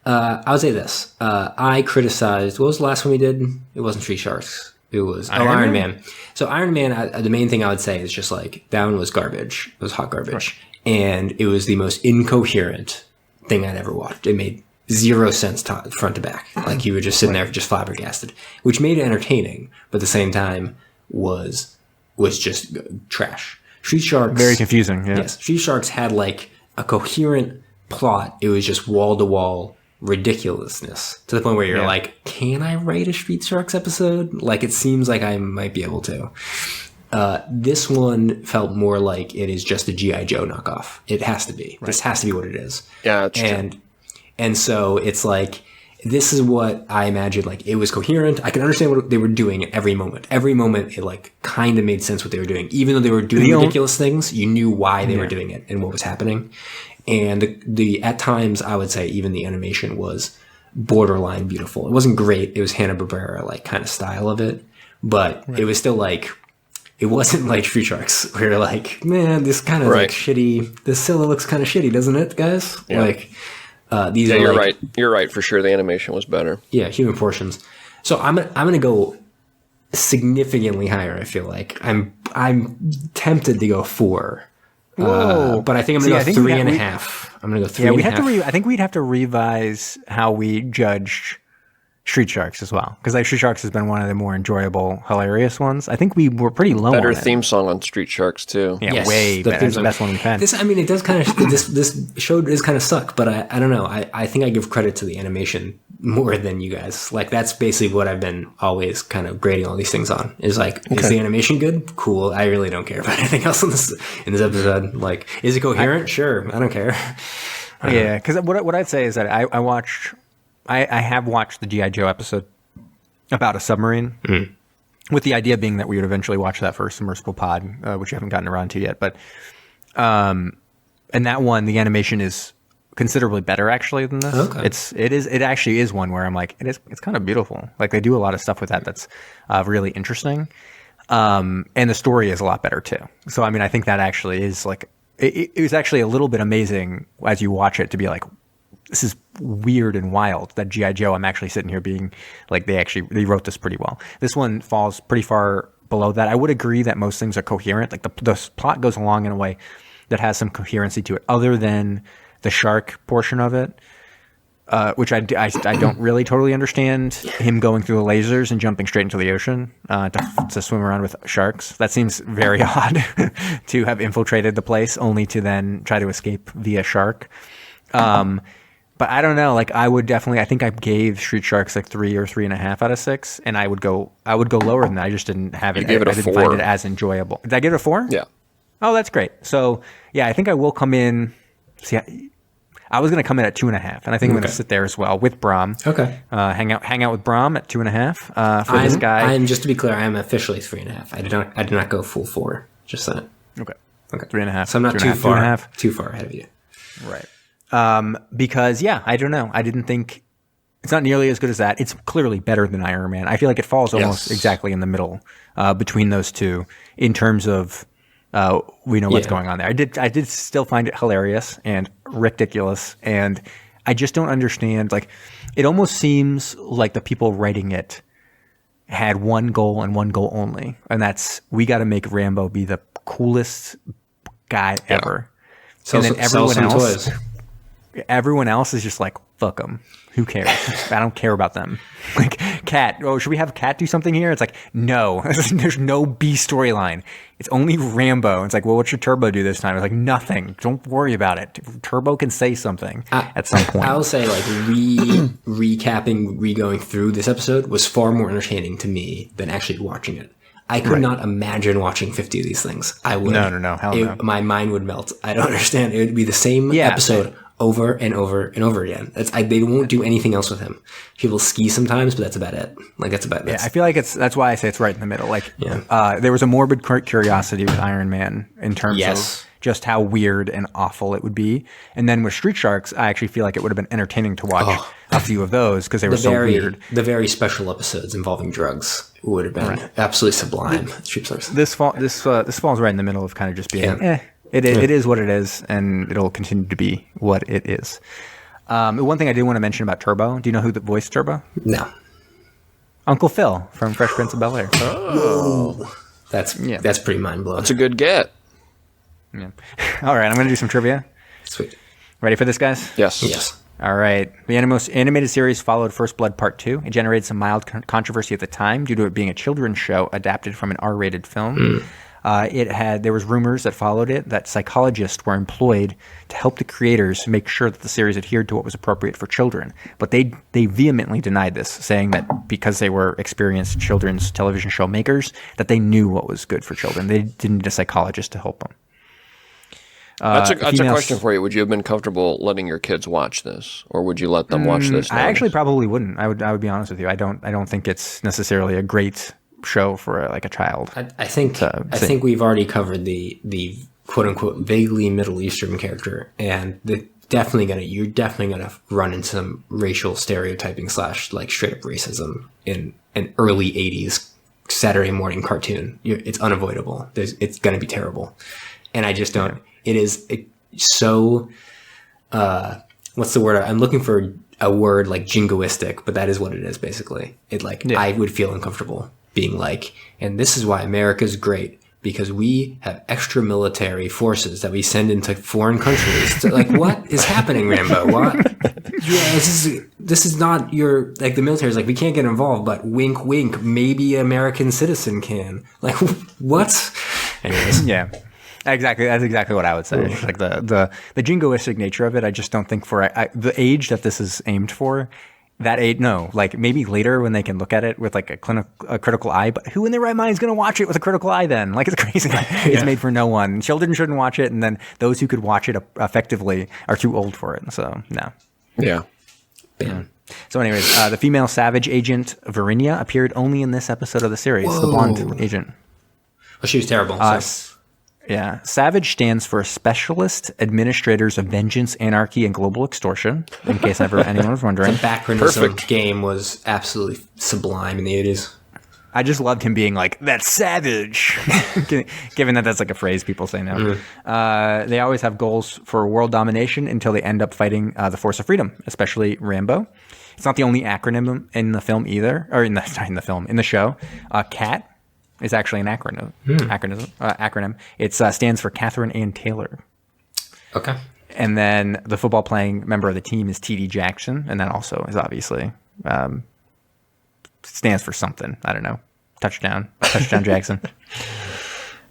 I would say this. I criticized, what was the last one we did? It wasn't Street Sharks. It was Iron Man. So Iron Man, the main thing I would say is just like, that one was garbage. It was hot garbage. Right. And it was the most incoherent thing I'd ever watched. It made zero sense front to back. Like you were just sitting there just flabbergasted, which made it entertaining, but at the same time was just trash. Street Sharks. Very confusing. Yeah. Yes. Street Sharks had like a coherent plot. It was just wall to wall ridiculousness to the point where you're like, can I write a Street Sharks episode? Like it seems like I might be able to. This one felt more like it is just a G.I. Joe knockoff. It has to be. Right. This has to be what it is. Yeah, that's true. And so it's like, this is what I imagined. Like it was coherent. I could understand what they were doing at every moment. Every moment, it like kind of made sense what they were doing. Even though they were doing ridiculous things, you knew why they were doing it and what was happening. And the at times, I would say even the animation was borderline beautiful. It wasn't great. It was Hanna-Barbera like kind of style of it, but it was still like, it wasn't like Street Sharks where you're like, man, this kind of like shitty. This still looks kind of shitty, doesn't it, guys? Yeah. Like these are you're like, right. You're right for sure. The animation was better. Yeah, human portions. So I'm gonna go significantly higher. I feel like I'm tempted to go 4. Whoa. But I think I'm going to go 3.5. I'm going to go 3.5. I think we'd have to revise how we judged Street Sharks as well, because like Street Sharks has been one of the more enjoyable, hilarious ones. I think we were pretty low. Better on theme song on Street Sharks too. Yeah, yes, way better. It's the best one we've had. It does kind of this show does kind of suck, but I don't know. I think I give credit to the animation more than you guys. Like that's basically what I've been always kind of grading all these things on. Is like, is the animation good? Cool. I really don't care about anything else in this episode. Like, is it coherent? Sure. I don't care. Yeah, because what I'd say is that I have watched the G.I. Joe episode about a submarine, with the idea being that we would eventually watch that for Submersible Pod, which you haven't gotten around to yet. But and that one, the animation is considerably better actually than this. Okay. It actually is one where I'm like, it's kind of beautiful. Like they do a lot of stuff with that's really interesting, and the story is a lot better too. So I mean, I think that actually is like it was actually a little bit amazing as you watch it to be like, this is weird and wild that G.I. Joe, I'm actually sitting here being like, they wrote this pretty well. This one falls pretty far below that. I would agree that most things are coherent. Like the plot goes along in a way that has some coherency to it, other than the shark portion of it, which I don't really totally understand him going through the lasers and jumping straight into the ocean to swim around with sharks. That seems very odd to have infiltrated the place only to then try to escape via shark. But I don't know. Like I think I gave Street Sharks like 3 or 3.5 out of 6, and I would go lower than that. I just didn't have it. You gave it a 4. I didn't find it as enjoyable. Did I give it a 4? Yeah. Oh, that's great. So yeah, I think I will come in. See, I was going to come in at 2.5, and I think I'm going to sit there as well with Brom. Okay. Hang out with Brom at 2.5 for this guy. I'm just to be clear, I am officially 3.5. I did not go full 4. Just that. Okay. 3.5. So I'm not too far ahead of you. Right. Because I don't know. I didn't think it's not nearly as good as that. It's clearly better than Iron Man. I feel like it falls almost exactly in the middle between those two in terms of we know what's going on there. I did still find it hilarious and ridiculous, and I just don't understand. Like, it almost seems like the people writing it had one goal and one goal only, and that's, we got to make Rambo be the coolest guy ever. And then everyone else is just like, fuck them. Who cares? I don't care about them. Like, Cat. Oh, should we have Cat do something here? It's like, no. There's no B storyline. It's only Rambo. It's like, well, what should Turbo do this time? It's like, nothing. Don't worry about it. Turbo can say something at some point. I'll say, like, re-going through this episode was far more entertaining to me than actually watching it. I could not imagine watching 50 of these things. I would. No. Hell no. My mind would melt. I don't understand. It would be the same episode over and over and over again. They won't do anything else with him. People ski sometimes, but that's about it. Like, that's about it. Yeah, I feel like that's why I say it's right in the middle. Like, there was a morbid curiosity with Iron Man in terms of just how weird and awful it would be. And then with Street Sharks, I actually feel like it would have been entertaining to watch a few of those because they were so weird. The very special episodes involving drugs would have been absolutely sublime. Street Sharks. This falls right in the middle of kind of just being, It is what it is, and it'll continue to be what it is. One thing I did want to mention about Turbo. Do you know who voiced Turbo? No. Uncle Phil from Fresh Prince of Bel-Air. Oh. That's pretty mind-blowing. That's a good get. Yeah. All right, I'm going to do some trivia. Sweet. Ready for this, guys? Yes. All right. The animated series followed First Blood Part 2. It generated some mild controversy at the time due to it being a children's show adapted from an R-rated film. There was rumors that followed it that psychologists were employed to help the creators make sure that the series adhered to what was appropriate for children. But they vehemently denied this, saying that because they were experienced children's television show makers, that they knew what was good for children. They didn't need a psychologist to help them. That's a question for you. Would you have been comfortable letting your kids watch this, or would you let them watch this? I actually probably wouldn't. I would be honest with you. I don't think it's necessarily a great show for a child. I think we've already covered the quote unquote vaguely Middle Eastern character, and you're definitely gonna run into some racial stereotyping / straight up racism in an early '80s Saturday morning cartoon. It's unavoidable. It's gonna be terrible, and I just don't. It is so. What's the word? I'm looking for a word like jingoistic, but that is what it is basically. I would feel uncomfortable being and this is why America's great, because we have extra military forces that we send into foreign countries. So, what is happening, Rambo? What? Yeah, this is not your, the military is we can't get involved, but wink, wink, maybe American citizen can. What? Anyways. Yeah. Exactly. That's exactly what I would say. It's the jingoistic nature of it. I just don't think for the age that this is aimed for, that age, no. Maybe later when they can look at it with a critical eye, but who in their right mind is going to watch it with a critical eye then? It's crazy. It's made for no one. Children shouldn't watch it, and then those who could watch it effectively are too old for it. So, no. Yeah. Bam. So anyways, the female Savage agent Varinia appeared only in this episode of the series, the blonde agent. Well, she was terrible. Yeah. Savage stands for Specialist Administrators of Vengeance, Anarchy, and Global Extortion, in case anyone was wondering. The background game was absolutely sublime in the 80s. I just loved him being that's savage, given that that's a phrase people say now. Mm-hmm. They always have goals for world domination until they end up fighting the Force of Freedom, especially Rambo. It's not the only acronym in the film either, or in the show. CAT is actually an acronym. It stands for Catherine Ann Taylor. Okay. And then the football playing member of the team is T.D. Jackson, and that also is obviously stands for something. I don't know. Touchdown Jackson.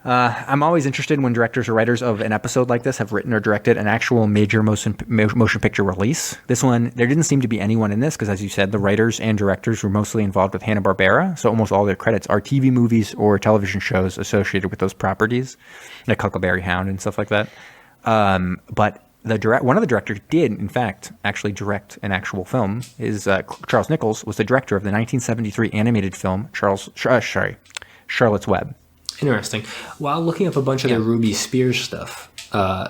I'm always interested when directors or writers of an episode like this have written or directed an actual major motion picture release. This one, there didn't seem to be anyone in this because, as you said, the writers and directors were mostly involved with Hanna-Barbera, so almost all their credits are TV movies or television shows associated with those properties, like Huckleberry Hound and stuff like that. But one of the directors did, in fact, actually direct an actual film. Charles Nichols was the director of the 1973 animated film Charlotte's Web. Interesting. While looking up a bunch of the Ruby Spears stuff,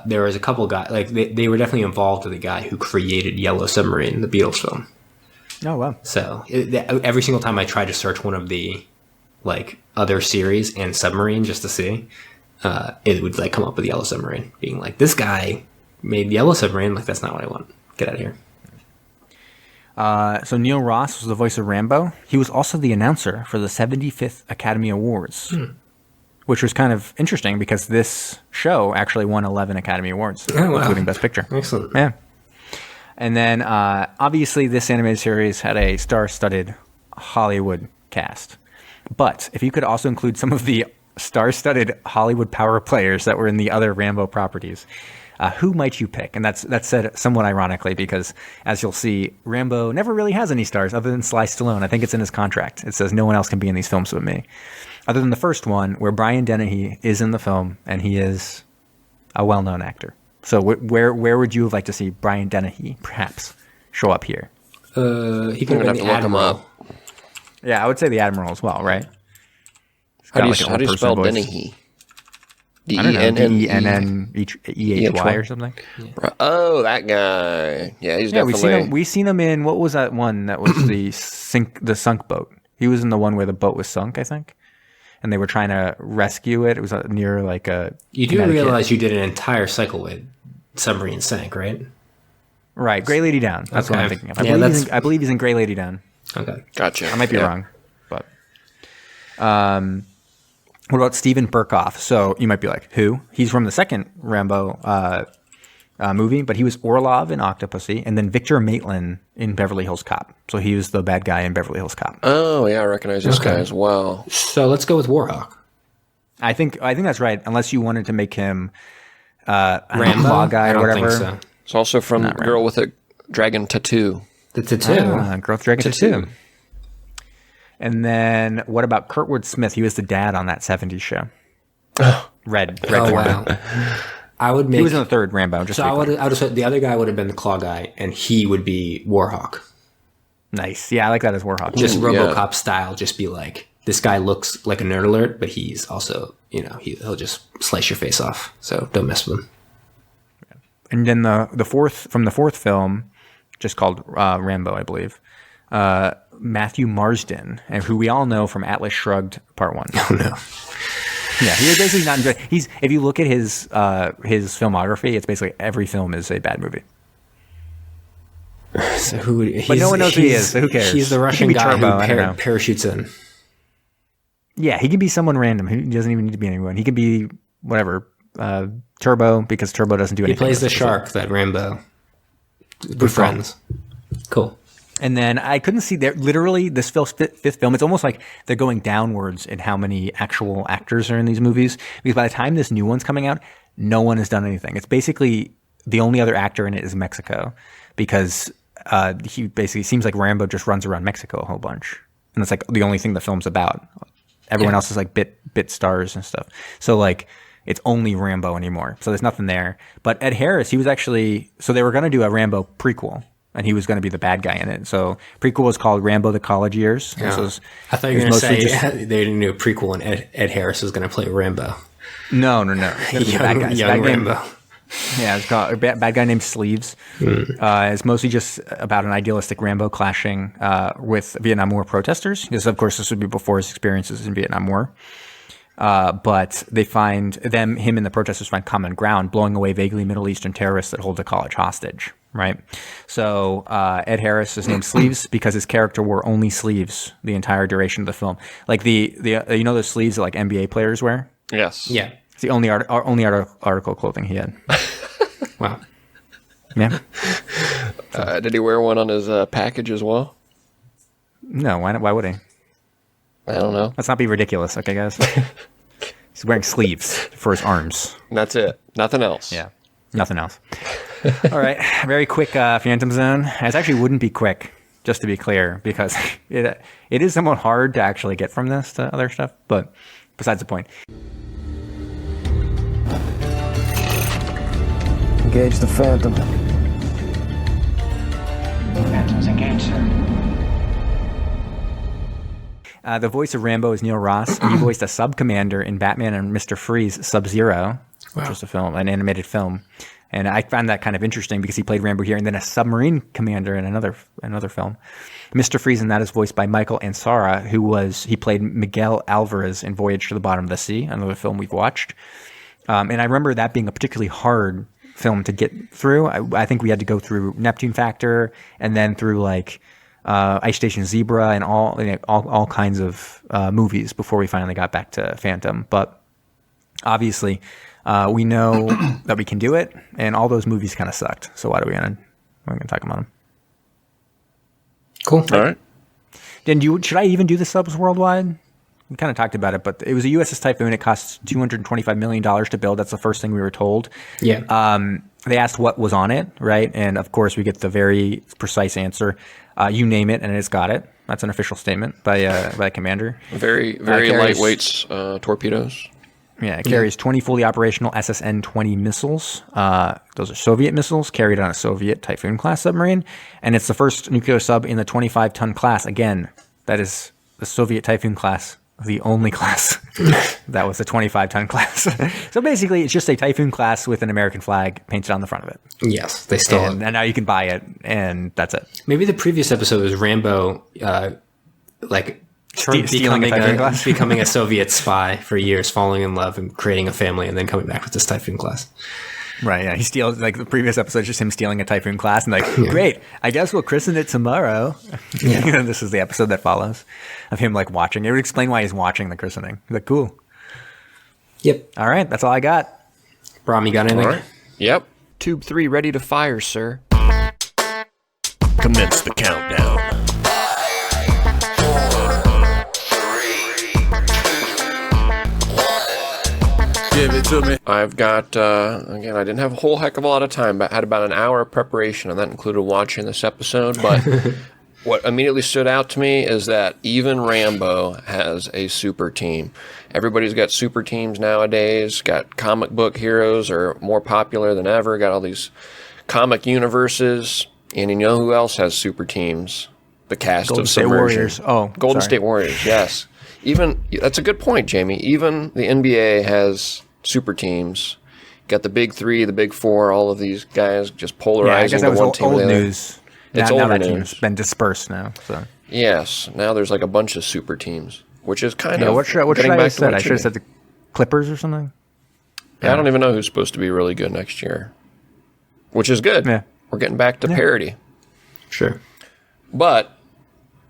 there was a couple guys, they were definitely involved with the guy who created Yellow Submarine, the Beatles film. Oh, wow. So every single time I tried to search one of the other series and Submarine just to see, it would come up with Yellow Submarine, being this guy made Yellow Submarine. That's not what I want. Get out of here. So Neil Ross was the voice of Rambo. He was also the announcer for the 75th Academy Awards. Which was kind of interesting because this show actually won 11 Academy Awards, including Best Picture. Excellent. Yeah. And then, obviously, this animated series had a star-studded Hollywood cast. But if you could also include some of the star-studded Hollywood power players that were in the other Rambo properties, who might you pick? And that's said somewhat ironically because, as you'll see, Rambo never really has any stars other than Sly Stallone. I think it's in his contract. It says no one else can be in these films with me. Other than the first one, where Brian Dennehy is in the film, and he is a well-known actor. So where would you have liked to see Brian Dennehy, perhaps, show up here? He could have been the Admiral. Yeah, I would say the Admiral as well, right? How do you spell Dennehy? D-E-N-N-E-H-Y or something? Yeah. Oh, that guy. Yeah, he's definitely... We've seen him in, what was that one that was the sunk boat? He was in the one where the boat was sunk, I think. And they were trying to rescue it. It was near a... You do realize you did an entire cycle with Submarine sank, right? Right, Grey Lady Down. That's what I'm thinking of. I believe he's in Grey Lady Down. Okay. Gotcha. I might be wrong, but what about Steven Berkoff? So you might be like, who? He's from the second Rambo movie, but he was Orlov in Octopussy, and then Victor Maitland in Beverly Hills Cop. So he was the bad guy in Beverly Hills Cop. Oh yeah, I recognize this guy as well. So let's go with Warhawk. I think that's right. Unless you wanted to make him Rambo Claw guy or whatever. Think so. It's also from the girl with a dragon tattoo. The tattoo. Girl with Dragon Tattoo. And then what about Kurtwood Smith? He was the dad on that 70s show. Red. Wow. I would make. He was in the third Rambo. So I would have said the other guy would have been the Claw guy, and he would be Warhawk. Nice. Yeah, I like that as Warhawk. Just RoboCop style. Just be like, this guy looks like a nerd alert, but he's also, he'll just slice your face off. So don't mess with him. And then the fourth film, just called Rambo, I believe. Matthew Marsden, and who we all know from Atlas Shrugged Part 1. Oh no. Yeah, he was basically not enjoying. If you look at his filmography, it's basically every film is a bad movie. So but no one knows who he is, so who cares? He's the Russian guy who parachutes in. Yeah, he can be someone random. He doesn't even need to be anyone. He can be whatever. Turbo, because Turbo doesn't do anything. He plays the shark that Rambo befriends. Cool. And then I couldn't see there. Literally, this fifth film, it's almost like they're going downwards in how many actual actors are in these movies. Because by the time this new one's coming out, no one has done anything. It's basically the only other actor in it is Mexico, because he basically seems like Rambo just runs around Mexico a whole bunch, and it's like the only thing the film's about. Everyone else is like bit stars and stuff. So like, it's only Rambo anymore. So there's nothing there. But Ed Harris, he was actually, so they were going to do a Rambo prequel, and he was going to be the bad guy in it. So prequel was called Rambo: The College Years. Yeah. I thought you were going to say they didn't do a prequel and Ed Harris was going to play Rambo. No. Young Rambo. Yeah, it's called a bad guy named Sleeves. It's mostly just about an idealistic Rambo clashing with Vietnam War protesters, because of course this would be before his experiences in Vietnam War. But they find him and the protesters find common ground, blowing away vaguely Middle Eastern terrorists that hold the college hostage. Right. So Ed Harris is named Sleeves because his character wore only sleeves the entire duration of the film. Like the those sleeves that like NBA players wear. Yes. Yeah. It's the only article clothing he had. Wow. Yeah. Did he wear one on his package as well? No. Why would he? I don't know. Let's not be ridiculous, okay, guys? He's wearing sleeves for his arms. That's it. Nothing else. Yeah. Nothing else. All right. Very quick Phantom Zone. It actually wouldn't be quick, just to be clear, because it is somewhat hard to actually get from this to other stuff, but besides the point. Engage the Phantom. Phantom's engaged, sir. The voice of Rambo is Neil Ross. He voiced a sub-commander in Batman and Mr. Freeze Sub-Zero, which was an animated film. And I found that kind of interesting because he played Rambo here, and then a submarine commander in another film. Mr. Freeze, and that is voiced by Michael Ansara, he played Miguel Alvarez in Voyage to the Bottom of the Sea, another film we've watched. And I remember that being a particularly hard film to get through. I think we had to go through Neptune Factor, and then through like Ice Station Zebra and all kinds of movies before we finally got back to Phantom. But obviously, we know that we can do it, and all those movies kind of sucked. So why are we gonna talk about them? Cool. All right. Then should I even do the subs worldwide? We kind of talked about it, but it was a USS Typhoon. It cost $225 million to build. That's the first thing we were told. Yeah. They asked what was on it, right? And of course, we get the very precise answer. You name it, and it's got it. That's an official statement by the commander. Very lightweight torpedoes. Yeah, it carries 20 fully operational SSN-20 missiles. Those are Soviet missiles carried on a Soviet Typhoon-class submarine, and it's the first nuclear sub in the 25-ton class. Again, that is the Soviet Typhoon class, the only class that was a 25-ton class. So basically, it's just a Typhoon class with an American flag painted on the front of it. Yes, they still. And now you can buy it, and that's it. Maybe the previous episode was Rambo, becoming a Soviet spy for years, falling in love and creating a family, and then coming back with this Typhoon class. Right, yeah. He steals, like, the previous episode is just him stealing a Typhoon class and like, great, I guess we'll christen it tomorrow. Yeah. You know, this is the episode that follows of him, like, watching. It would explain why he's watching the christening. He's like, cool. Yep. All right, that's all I got. Brom, you got anything? All right. Yep. Tube 3 ready to fire, sir. Commence the countdown. Give it to me. I've got, again, I didn't have a whole heck of a lot of time, but I had about an hour of preparation, and that included watching this episode. But what immediately stood out to me is that even Rambo has a super team. Everybody's got super teams nowadays. Got comic book heroes are more popular than ever. Got all these comic universes. And you know who else has super teams? The cast Golden of State Submersion. Warriors. Oh, Golden sorry. State Warriors, yes. Even that's a good point, Jamie. Even the NBA has super teams. Got the big three, the big four, all of these guys just Yeah, I polarizing guess that to was one team or old the other. news. It's now older that news. team's been dispersed now. So Yes, now there's like a bunch of super teams, which is kind yeah, of what should I getting have back to said? what I it should have be. said the Clippers or something. I don't even know who's supposed to be really good next year, which is good. Yeah. We're getting back to parity. Sure. But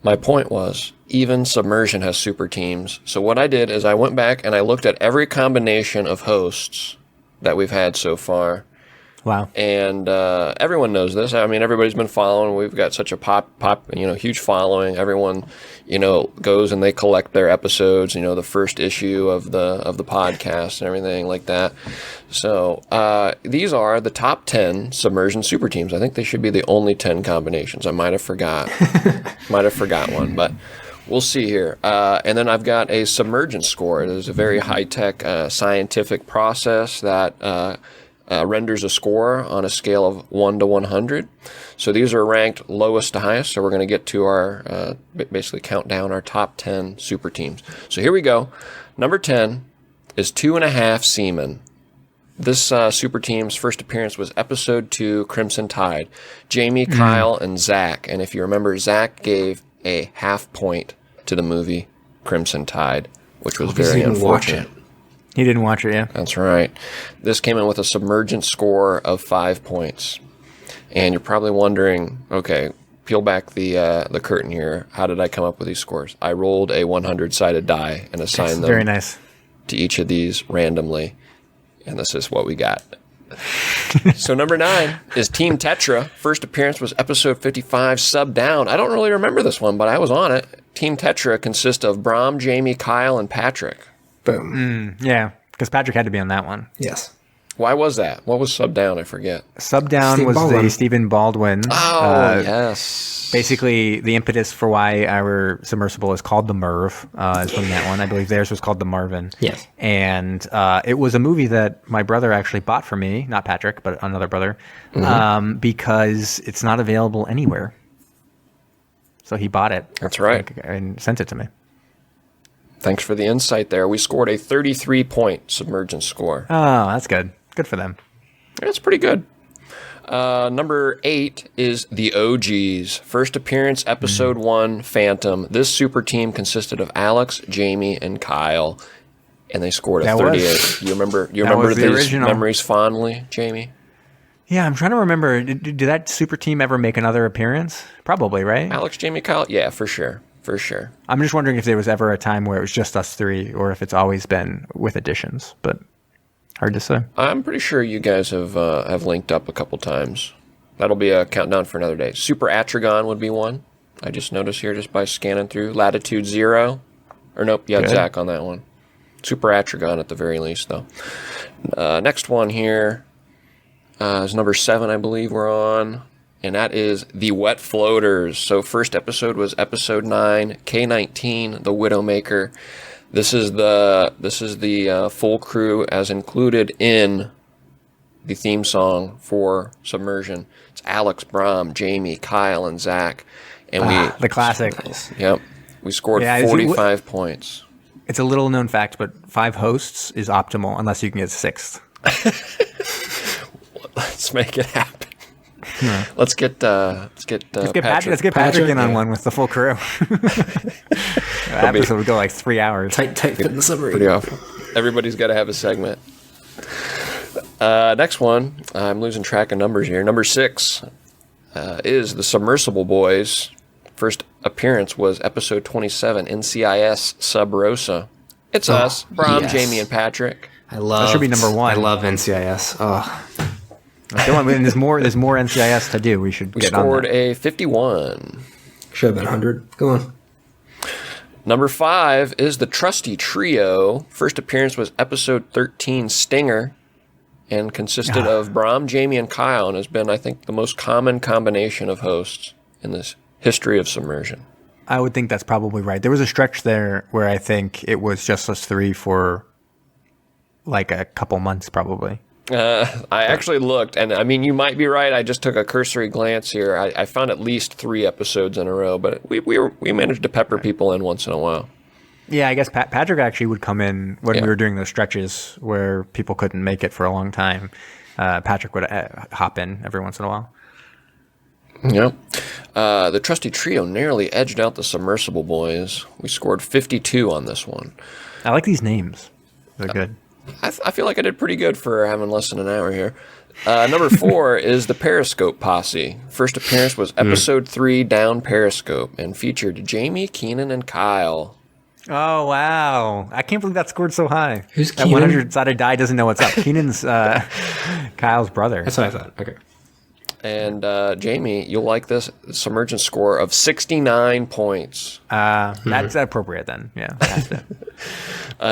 my point was, even Submersion has super teams. So what I did is I went back and I looked at every combination of hosts that we've had so far. Wow. And everyone knows this. I mean, everybody's been following. We've got such a huge following. Everyone, goes and they collect their episodes. The first issue of the podcast and everything like that. So these are the top 10 Submersion super teams. I think they should be the only 10 combinations. I might have forgot one, but we'll see here. And then I've got a Submergence score. It is a very high-tech scientific process that renders a score on a scale of 1 to 100. So these are ranked lowest to highest. So we're going to get to our, basically count down our top 10 super teams. So here we go. Number 10 is 2.5 Seamen. This super team's first appearance was episode 2, Crimson Tide. Jamie, Kyle, and Zach. And if you remember, Zach gave a half point to the movie Crimson Tide, which was very unfortunate. He didn't watch it, yeah. That's right. This came in with a Submergence score of 5 points. And you're probably wondering, okay, peel back the curtain here. How did I come up with these scores? I rolled a 100-sided die and assigned them Very nice. to each of these randomly. And this is what we got. So number 9 is Team Tetra. First appearance was episode 55, Sub Down. I don't really remember this one, but I was on it. Team Tetra consists of Brom, Jamie, Kyle, and Patrick. Boom. Yeah, because Patrick had to be on that one. Yes. Why was that? What was Sub Down? I forget. Sub Down Steve was Baldwin. the Stephen Baldwin. Oh, yes. Basically, the impetus for why our submersible is called the Merv is from that one. I believe theirs was called the Marvin. Yes. And it was a movie that my brother actually bought for me, not Patrick, but another brother, because it's not available anywhere. So he bought it. That's right. And sent it to me. Thanks for the insight there. We scored a 33-point Submergence score. Oh, that's good. Good for them. That's pretty good. Number 8 is the OGs. First appearance, episode 1, Phantom. This super team consisted of Alex, Jamie, and Kyle, and they scored a That 38. was- You remember was the these original. memories fondly, Jamie? Yeah, I'm trying to remember. Did that super team ever make another appearance? Probably, right? Alex, Jamie, Kyle? Yeah, for sure. For sure. I'm just wondering if there was ever a time where it was just us three, or if it's always been with additions. But hard to say. I'm pretty sure you guys have linked up a couple times. That'll be a countdown for another day. Super Atragon would be one. I just noticed here just by scanning through. Latitude 0. Or nope, you had Good. Zach on that one. Super Atragon at the very least, though. Next one here is number 7, I believe we're on. And that is the Wet Floaters. So first episode was episode 9, K-19, the Widowmaker. This is the full crew as included in the theme song for Submersion. It's Alex, Brom, Jamie, Kyle, and Zach. And The classic. yep, we scored Yeah, 45 points. It's a little known fact, but 5 hosts is optimal unless you can get 6th. Let's make it happen. Let's get Patrick. Let's get Patrick in on one with the full crew. That episode would go like 3 hours. Tight fit in the submarine. Pretty awful. Everybody's got to have a segment. Next one, I'm losing track of numbers here. Number 6 is the Submersible Boys. First appearance was episode 27, NCIS Sub Rosa. It's us, Brom, yes. Jamie, and Patrick. That should be number 1. I love NCIS. Oh, There's more NCIS to do. We should We get on scored that. a 51. should have been 100. Go on. Number 5 is the Trusty Trio. First appearance was episode 13, Stinger, and consisted of Brom, Jamie, and Kyle, and has been, I think, the most common combination of hosts in this history of submersion. I would think that's probably right. There was a stretch there where I think it was just us 3 for like a couple months, probably. I actually looked, and I mean, you might be right. I just took a cursory glance here. I found at least 3 episodes in a row, but we managed to pepper people in once in a while. Yeah, I guess Patrick actually would come in when we were doing those stretches where people couldn't make it for a long time. Patrick would hop in every once in a while. Yep. The Trusty Trio narrowly edged out the Submersible Boys. We scored 52 on this one. I like these names. They're good. I feel like I did pretty good for having less than an hour here. Number 4 is the Periscope Posse. First appearance was episode 3, Down Periscope, and featured Jamie, Keenan, and Kyle. Oh, wow. I can't believe that scored so high. Who's That Keenan? 100-sided die doesn't know what's up. Keenan's Kyle's brother. That's what I thought. Okay. And Jamie, you'll like this submergence score of 69 points. That's appropriate then. Yeah. Has to.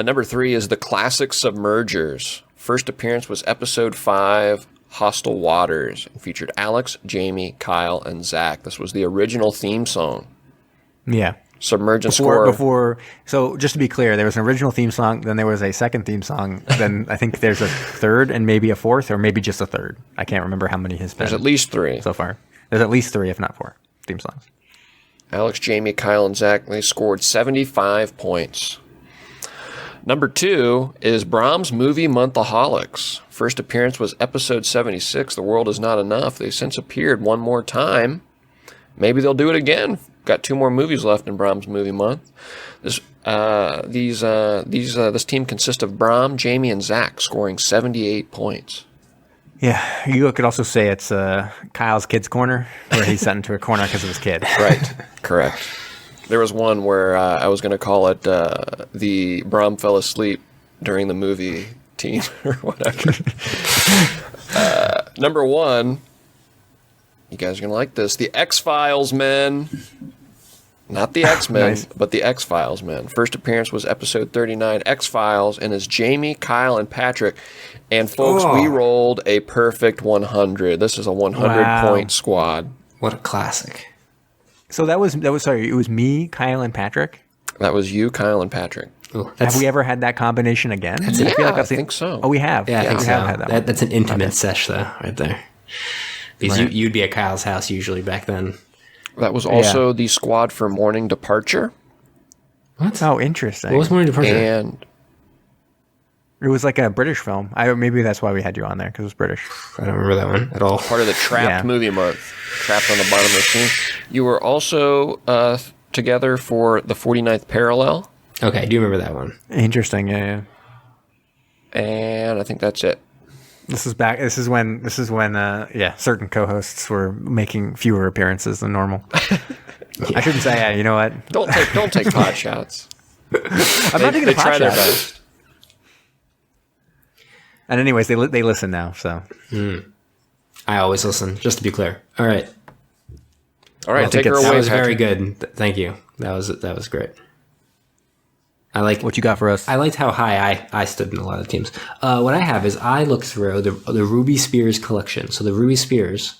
Number 3 is the Classic Submergers. First appearance was episode 5, Hostile Waters, and featured Alex, Jamie, Kyle, and Zach. This was the original theme song. Yeah. Submergence score. Before, so just to be clear, there was an original theme song, then there was a second theme song, then I think there's a third and maybe a fourth, or maybe just a third. I can't remember how many has been. There's at least 3. So far. There's at least 3, if not 4, theme songs. Alex, Jamie, Kyle, and Zach, they scored 75 points. Number 2 is Brom's Movie Monthaholics. First appearance was episode 76, The World Is Not Enough. They since appeared one more time. Maybe they'll do it again. Got 2 more movies left in Brom's Movie Month. This team consists of Brom, Jamie, and Zach, scoring 78 points. Yeah, you could also say it's Kyle's Kids Corner, where he's sent into a corner because of his kid. Right, correct. There was one where I was going to call it the Brom fell asleep during the movie team or whatever. Number 1, you guys are going to like this, the X-Files men. Not the X-Men, Nice. but the X-Files men. First appearance was episode 39, X-Files, and it's Jamie, Kyle, and Patrick. And folks, we rolled a perfect 100. This is a 100-point squad. What a classic. So that was sorry, it was me, Kyle, and Patrick. That was you, Kyle, and Patrick. Ooh, Have we ever had that combination again? I feel Yeah, that's I think so. Oh, we have. Yeah, I think we so. have had that one. That's an intimate sesh, though, right there. Because Right. you'd be at Kyle's house usually back then. That was also the squad for Morning Departure. What? Oh, interesting. What was Morning Departure? And It was like a British film. Maybe that's why we had you on there, because it was British. I don't remember that one at all. part of the Trapped Yeah. movie month. Trapped on the bottom of the screen. You were also together for the 49th Parallel. Okay, I do remember that one. Interesting. Yeah. And I think that's it. This is back. This is when certain co-hosts were making fewer appearances than normal. I shouldn't say. You know what? Don't take pot shots. I'm not taking They a pot try their shot. best. And anyways, they listen now. So I always listen, just to be clear. All right. All right, I take think her it's- away, That was very Patrick. good. Thank you. That was great. I like what you got for us? I liked how high I stood in a lot of teams. What I have is I looked through the Ruby Spears collection. So the Ruby Spears,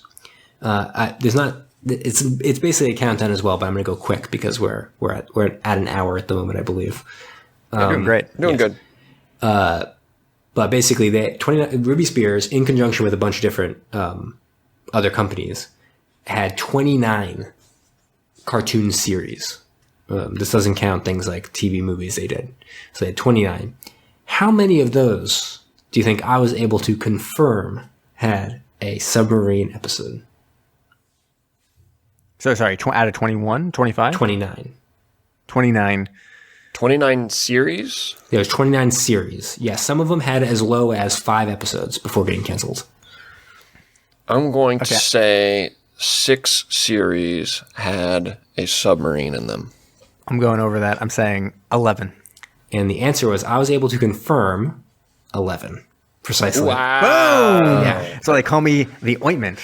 it's basically a countdown as well, but I'm going to go quick because we're at an hour at the moment, I believe. Doing great. Doing good. But basically, 29 Ruby Spears, in conjunction with a bunch of different other companies, had 29 cartoon series. This doesn't count things like TV movies they did. So they had 29. How many of those do you think I was able to confirm had a submarine episode? So sorry, out of 21, 25? 29. 29. 29 series? There's 29 series. Yeah, some of them had as low as 5 episodes before getting canceled. I'm going to say 6 series had a submarine in them. I'm going over that. I'm saying 11. And the answer was, I was able to confirm 11. Precisely. Wow. Boom! Yeah. So they call me the ointment.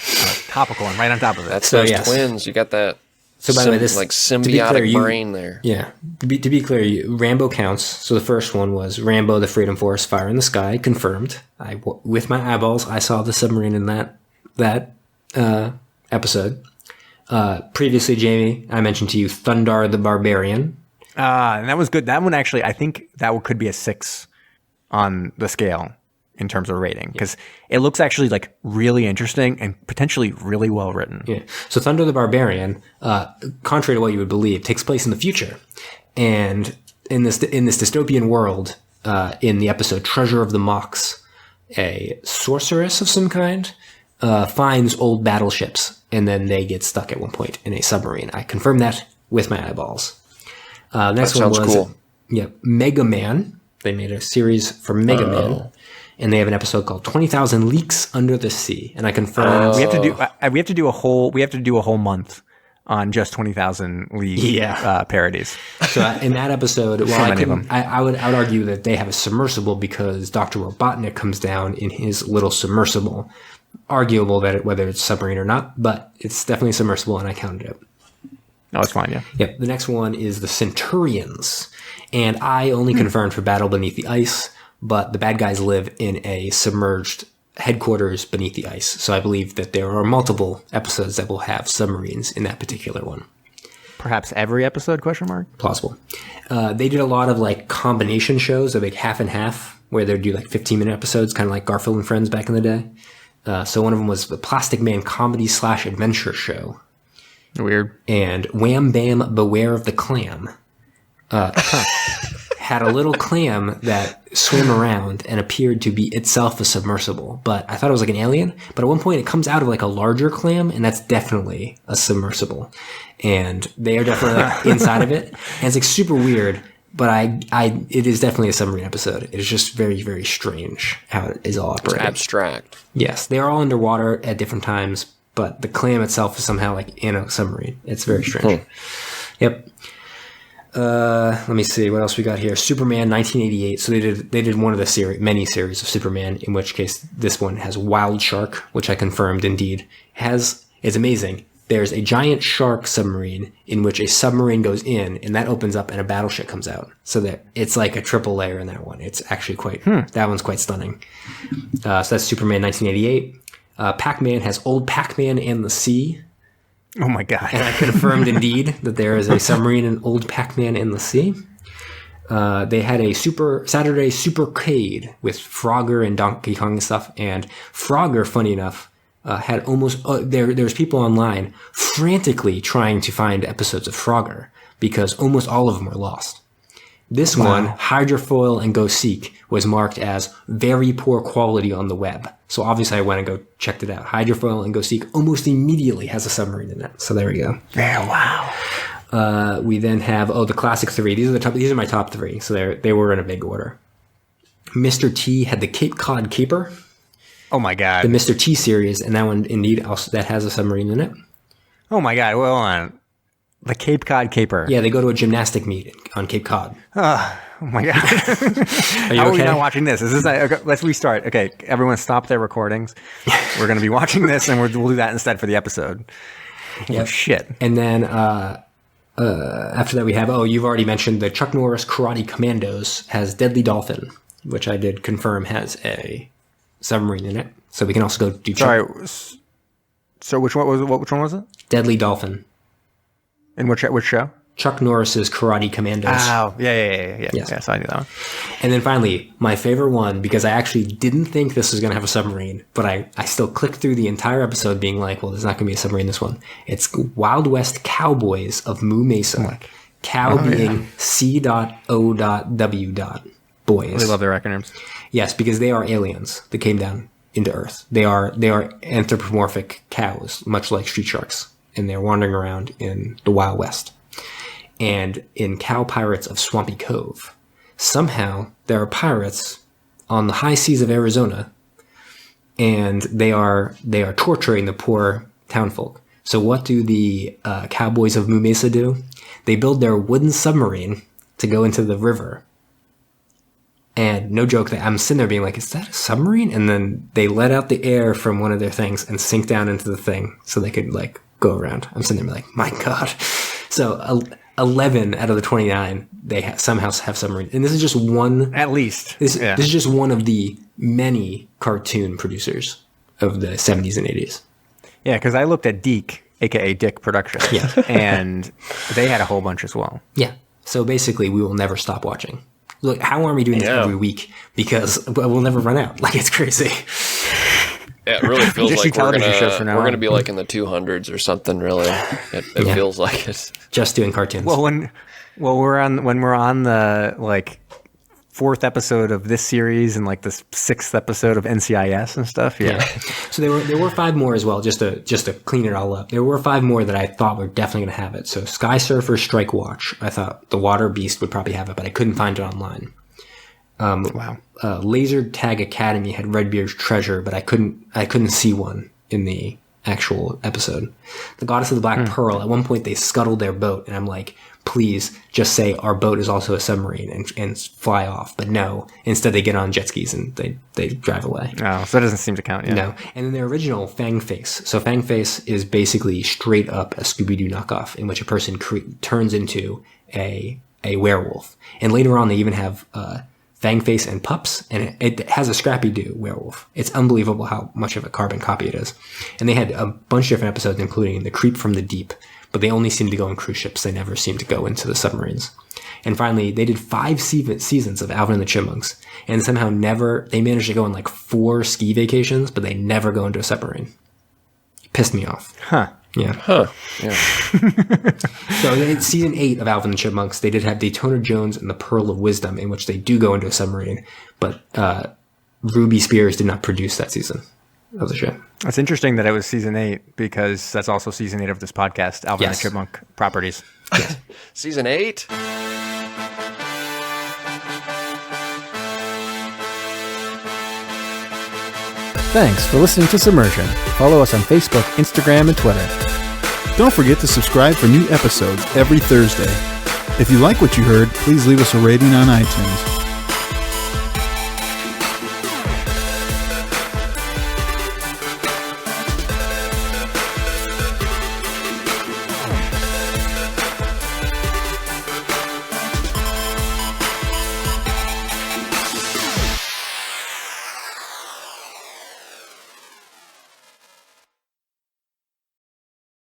Topical and right on top of it. That's those twins. You got that by the way, this, like symbiotic brain there. Yeah. To be clear, Rambo counts. So the first one was Rambo, the Freedom Force, Fire in the Sky, confirmed. With my eyeballs, I saw the submarine in that episode. Previously, Jamie, I mentioned to you Thundar the Barbarian. And that was good. That one actually, I think that could be a 6 on the scale in terms of rating, because it looks actually like really interesting and potentially really well written. Yeah. So Thundar the Barbarian, contrary to what you would believe, takes place in the future, and in this dystopian world, in the episode Treasure of the Mox, a sorceress of some kind finds old battleships, and then they get stuck at one point in a submarine. I confirmed that with my eyeballs. Next one was cool. Mega Man. They made a series for Mega Man, and they have an episode called 20,000 Leaks Under the Sea. And I confirmed we have to do a whole month on just 20,000 League parodies. So in that episode, I would argue that they have a submersible because Dr. Robotnik comes down in his little submersible. Arguable whether it's submarine or not, but it's definitely submersible, and I counted it. No, it's fine, yeah. Yep. The next one is the Centurions, and I only confirmed for Battle Beneath the Ice, but the bad guys live in a submerged headquarters beneath the ice. So I believe that there are multiple episodes that will have submarines in that particular one. Perhaps every episode, question mark? Plausible. They did a lot of like combination shows, like half and half, where they'd do like 15-minute episodes, kind of like Garfield and Friends back in the day. So one of them was the Plastic Man comedy / adventure show. Weird. And Wham Bam Beware of the Clam had a little clam that swam around and appeared to be itself a submersible. But I thought it was like an alien. But at one point it comes out of like a larger clam, and that's definitely a submersible. And they are definitely like inside of it. And it's like super weird. But it is definitely a submarine episode. It is just very, very strange how it is all operating. It's abstract. Yes, they are all underwater at different times, but the clam itself is somehow like in a submarine. It's very strange. Yep. Let me see what else we got here. Superman 1988. So they did one of the many series of Superman, in which case this one has Wild Shark, which I confirmed indeed is amazing. There's a giant shark submarine in which a submarine goes in, and that opens up and a battleship comes out. So that it's like a triple layer in that one. It's actually that one's quite stunning. So that's Superman 1988. Pac-Man has Old Pac-Man and the Sea. Oh my God. And I confirmed indeed that there is a submarine in Old Pac-Man in the Sea. They had a Saturday Supercade with Frogger and Donkey Kong and stuff. And Frogger, funny enough, had almost there's people online frantically trying to find episodes of Frogger because almost all of them were lost. This one, Hydrofoil and Go Seek, was marked as very poor quality on the web. So obviously I went and go checked it out. Hydrofoil and Go Seek almost immediately has a submarine in it. So there we go. Yeah, wow. We then have the classic 3. These are my top 3. So they were in a big order. Mr. T had the Cape Cod Caper. Oh my God. The Mr. T series, and that one indeed also that has a submarine in it. Oh my God. Well, hold on. The Cape Cod Caper. Yeah, they go to a gymnastic meet on Cape Cod. Oh my God. Are you How okay? are we not watching this? Okay, let's restart. Okay, everyone stop their recordings. We're going to be watching this, and we'll do that instead for the episode. Yep. Oh, shit. And then after that we have, you've already mentioned the Chuck Norris Karate Commandos has Deadly Dolphin, which I did confirm has a submarine in it. So we can also go do Sorry. So which one was it? Deadly Dolphin. In which show? Chuck Norris's Karate Commandos. Oh, yeah. Yes. Yeah, so I knew that one. And then finally, my favorite one, because I actually didn't think this was going to have a submarine, but I still clicked through the entire episode being like, well, there's not going to be a submarine in this one. It's Wild West Cowboys of Moo Mesa. Cow being C.O.W. Boys. They love their acronyms. Yes, because they are aliens that came down into Earth. They are anthropomorphic cows, much like street sharks, and they're wandering around in the Wild West. And in Cow Pirates of Swampy Cove, somehow there are pirates on the high seas of Arizona, and they are torturing the poor townfolk. So what do the cowboys of Moo Mesa do? They build their wooden submarine to go into the river. And no joke, that I'm sitting there being like, is that a submarine? And then they let out the air from one of their things and sink down into the thing so they could like go around. I'm sitting there like, my God. So 11 out of the 29, they somehow have submarines. And this is just one. At least. This is just one of the many cartoon producers of the 70s and 80s. Yeah, because I looked at Deke, a.k.a. Dick Productions, and they had a whole bunch as well. Yeah. So basically, we will never stop watching. Look, how are we doing this every week? Because we'll never run out. Like, it's crazy. Yeah, it really feels like we're gonna be like in the 200s or something. Really, it feels like it. Just doing cartoons. Well, when we're on the like 4th episode of this series and like the 6th episode of NCIS and stuff. Yeah. So there were 5 more as well, just to clean it all up. There were 5 more that I thought were definitely going to have it. So Sky Surfer Strike Watch, I thought the Water Beast would probably have it, but I couldn't find it online. Wow. Laser Tag Academy had Redbeard's Treasure, but I couldn't see one in the actual episode. The Goddess of the Black Pearl, at one point they scuttled their boat, and I'm like, please just say our boat is also a submarine and fly off. But no, instead they get on jet skis and they drive away. Oh, so that doesn't seem to count. Yeah. No. And then the original Fang Face. So Fang Face is basically straight up a Scooby-Doo knockoff in which a person turns into a werewolf. And later on they even have Fang Face and Pups, and it has a Scrappy-Doo werewolf. It's unbelievable how much of a carbon copy it is. And they had a bunch of different episodes, including The Creep from the Deep, but they only seem to go on cruise ships. They never seem to go into the submarines. And finally, they did 5 seasons of Alvin and the Chipmunks, and somehow they managed to go on like 4 ski vacations, but they never go into a submarine. It pissed me off. Huh. Yeah. Huh. Yeah. So in season 8 of Alvin and the Chipmunks, they did have Daytona Jones and the Pearl of Wisdom, in which they do go into a submarine, but Ruby Spears did not produce that season of the show. It's interesting that it was season 8 because that's also season 8 of this podcast, Alvin and the Chipmunk Properties. Yes. Season 8? Thanks for listening to Submersion. Follow us on Facebook, Instagram, and Twitter. Don't forget to subscribe for new episodes every Thursday. If you like what you heard, please leave us a rating on iTunes.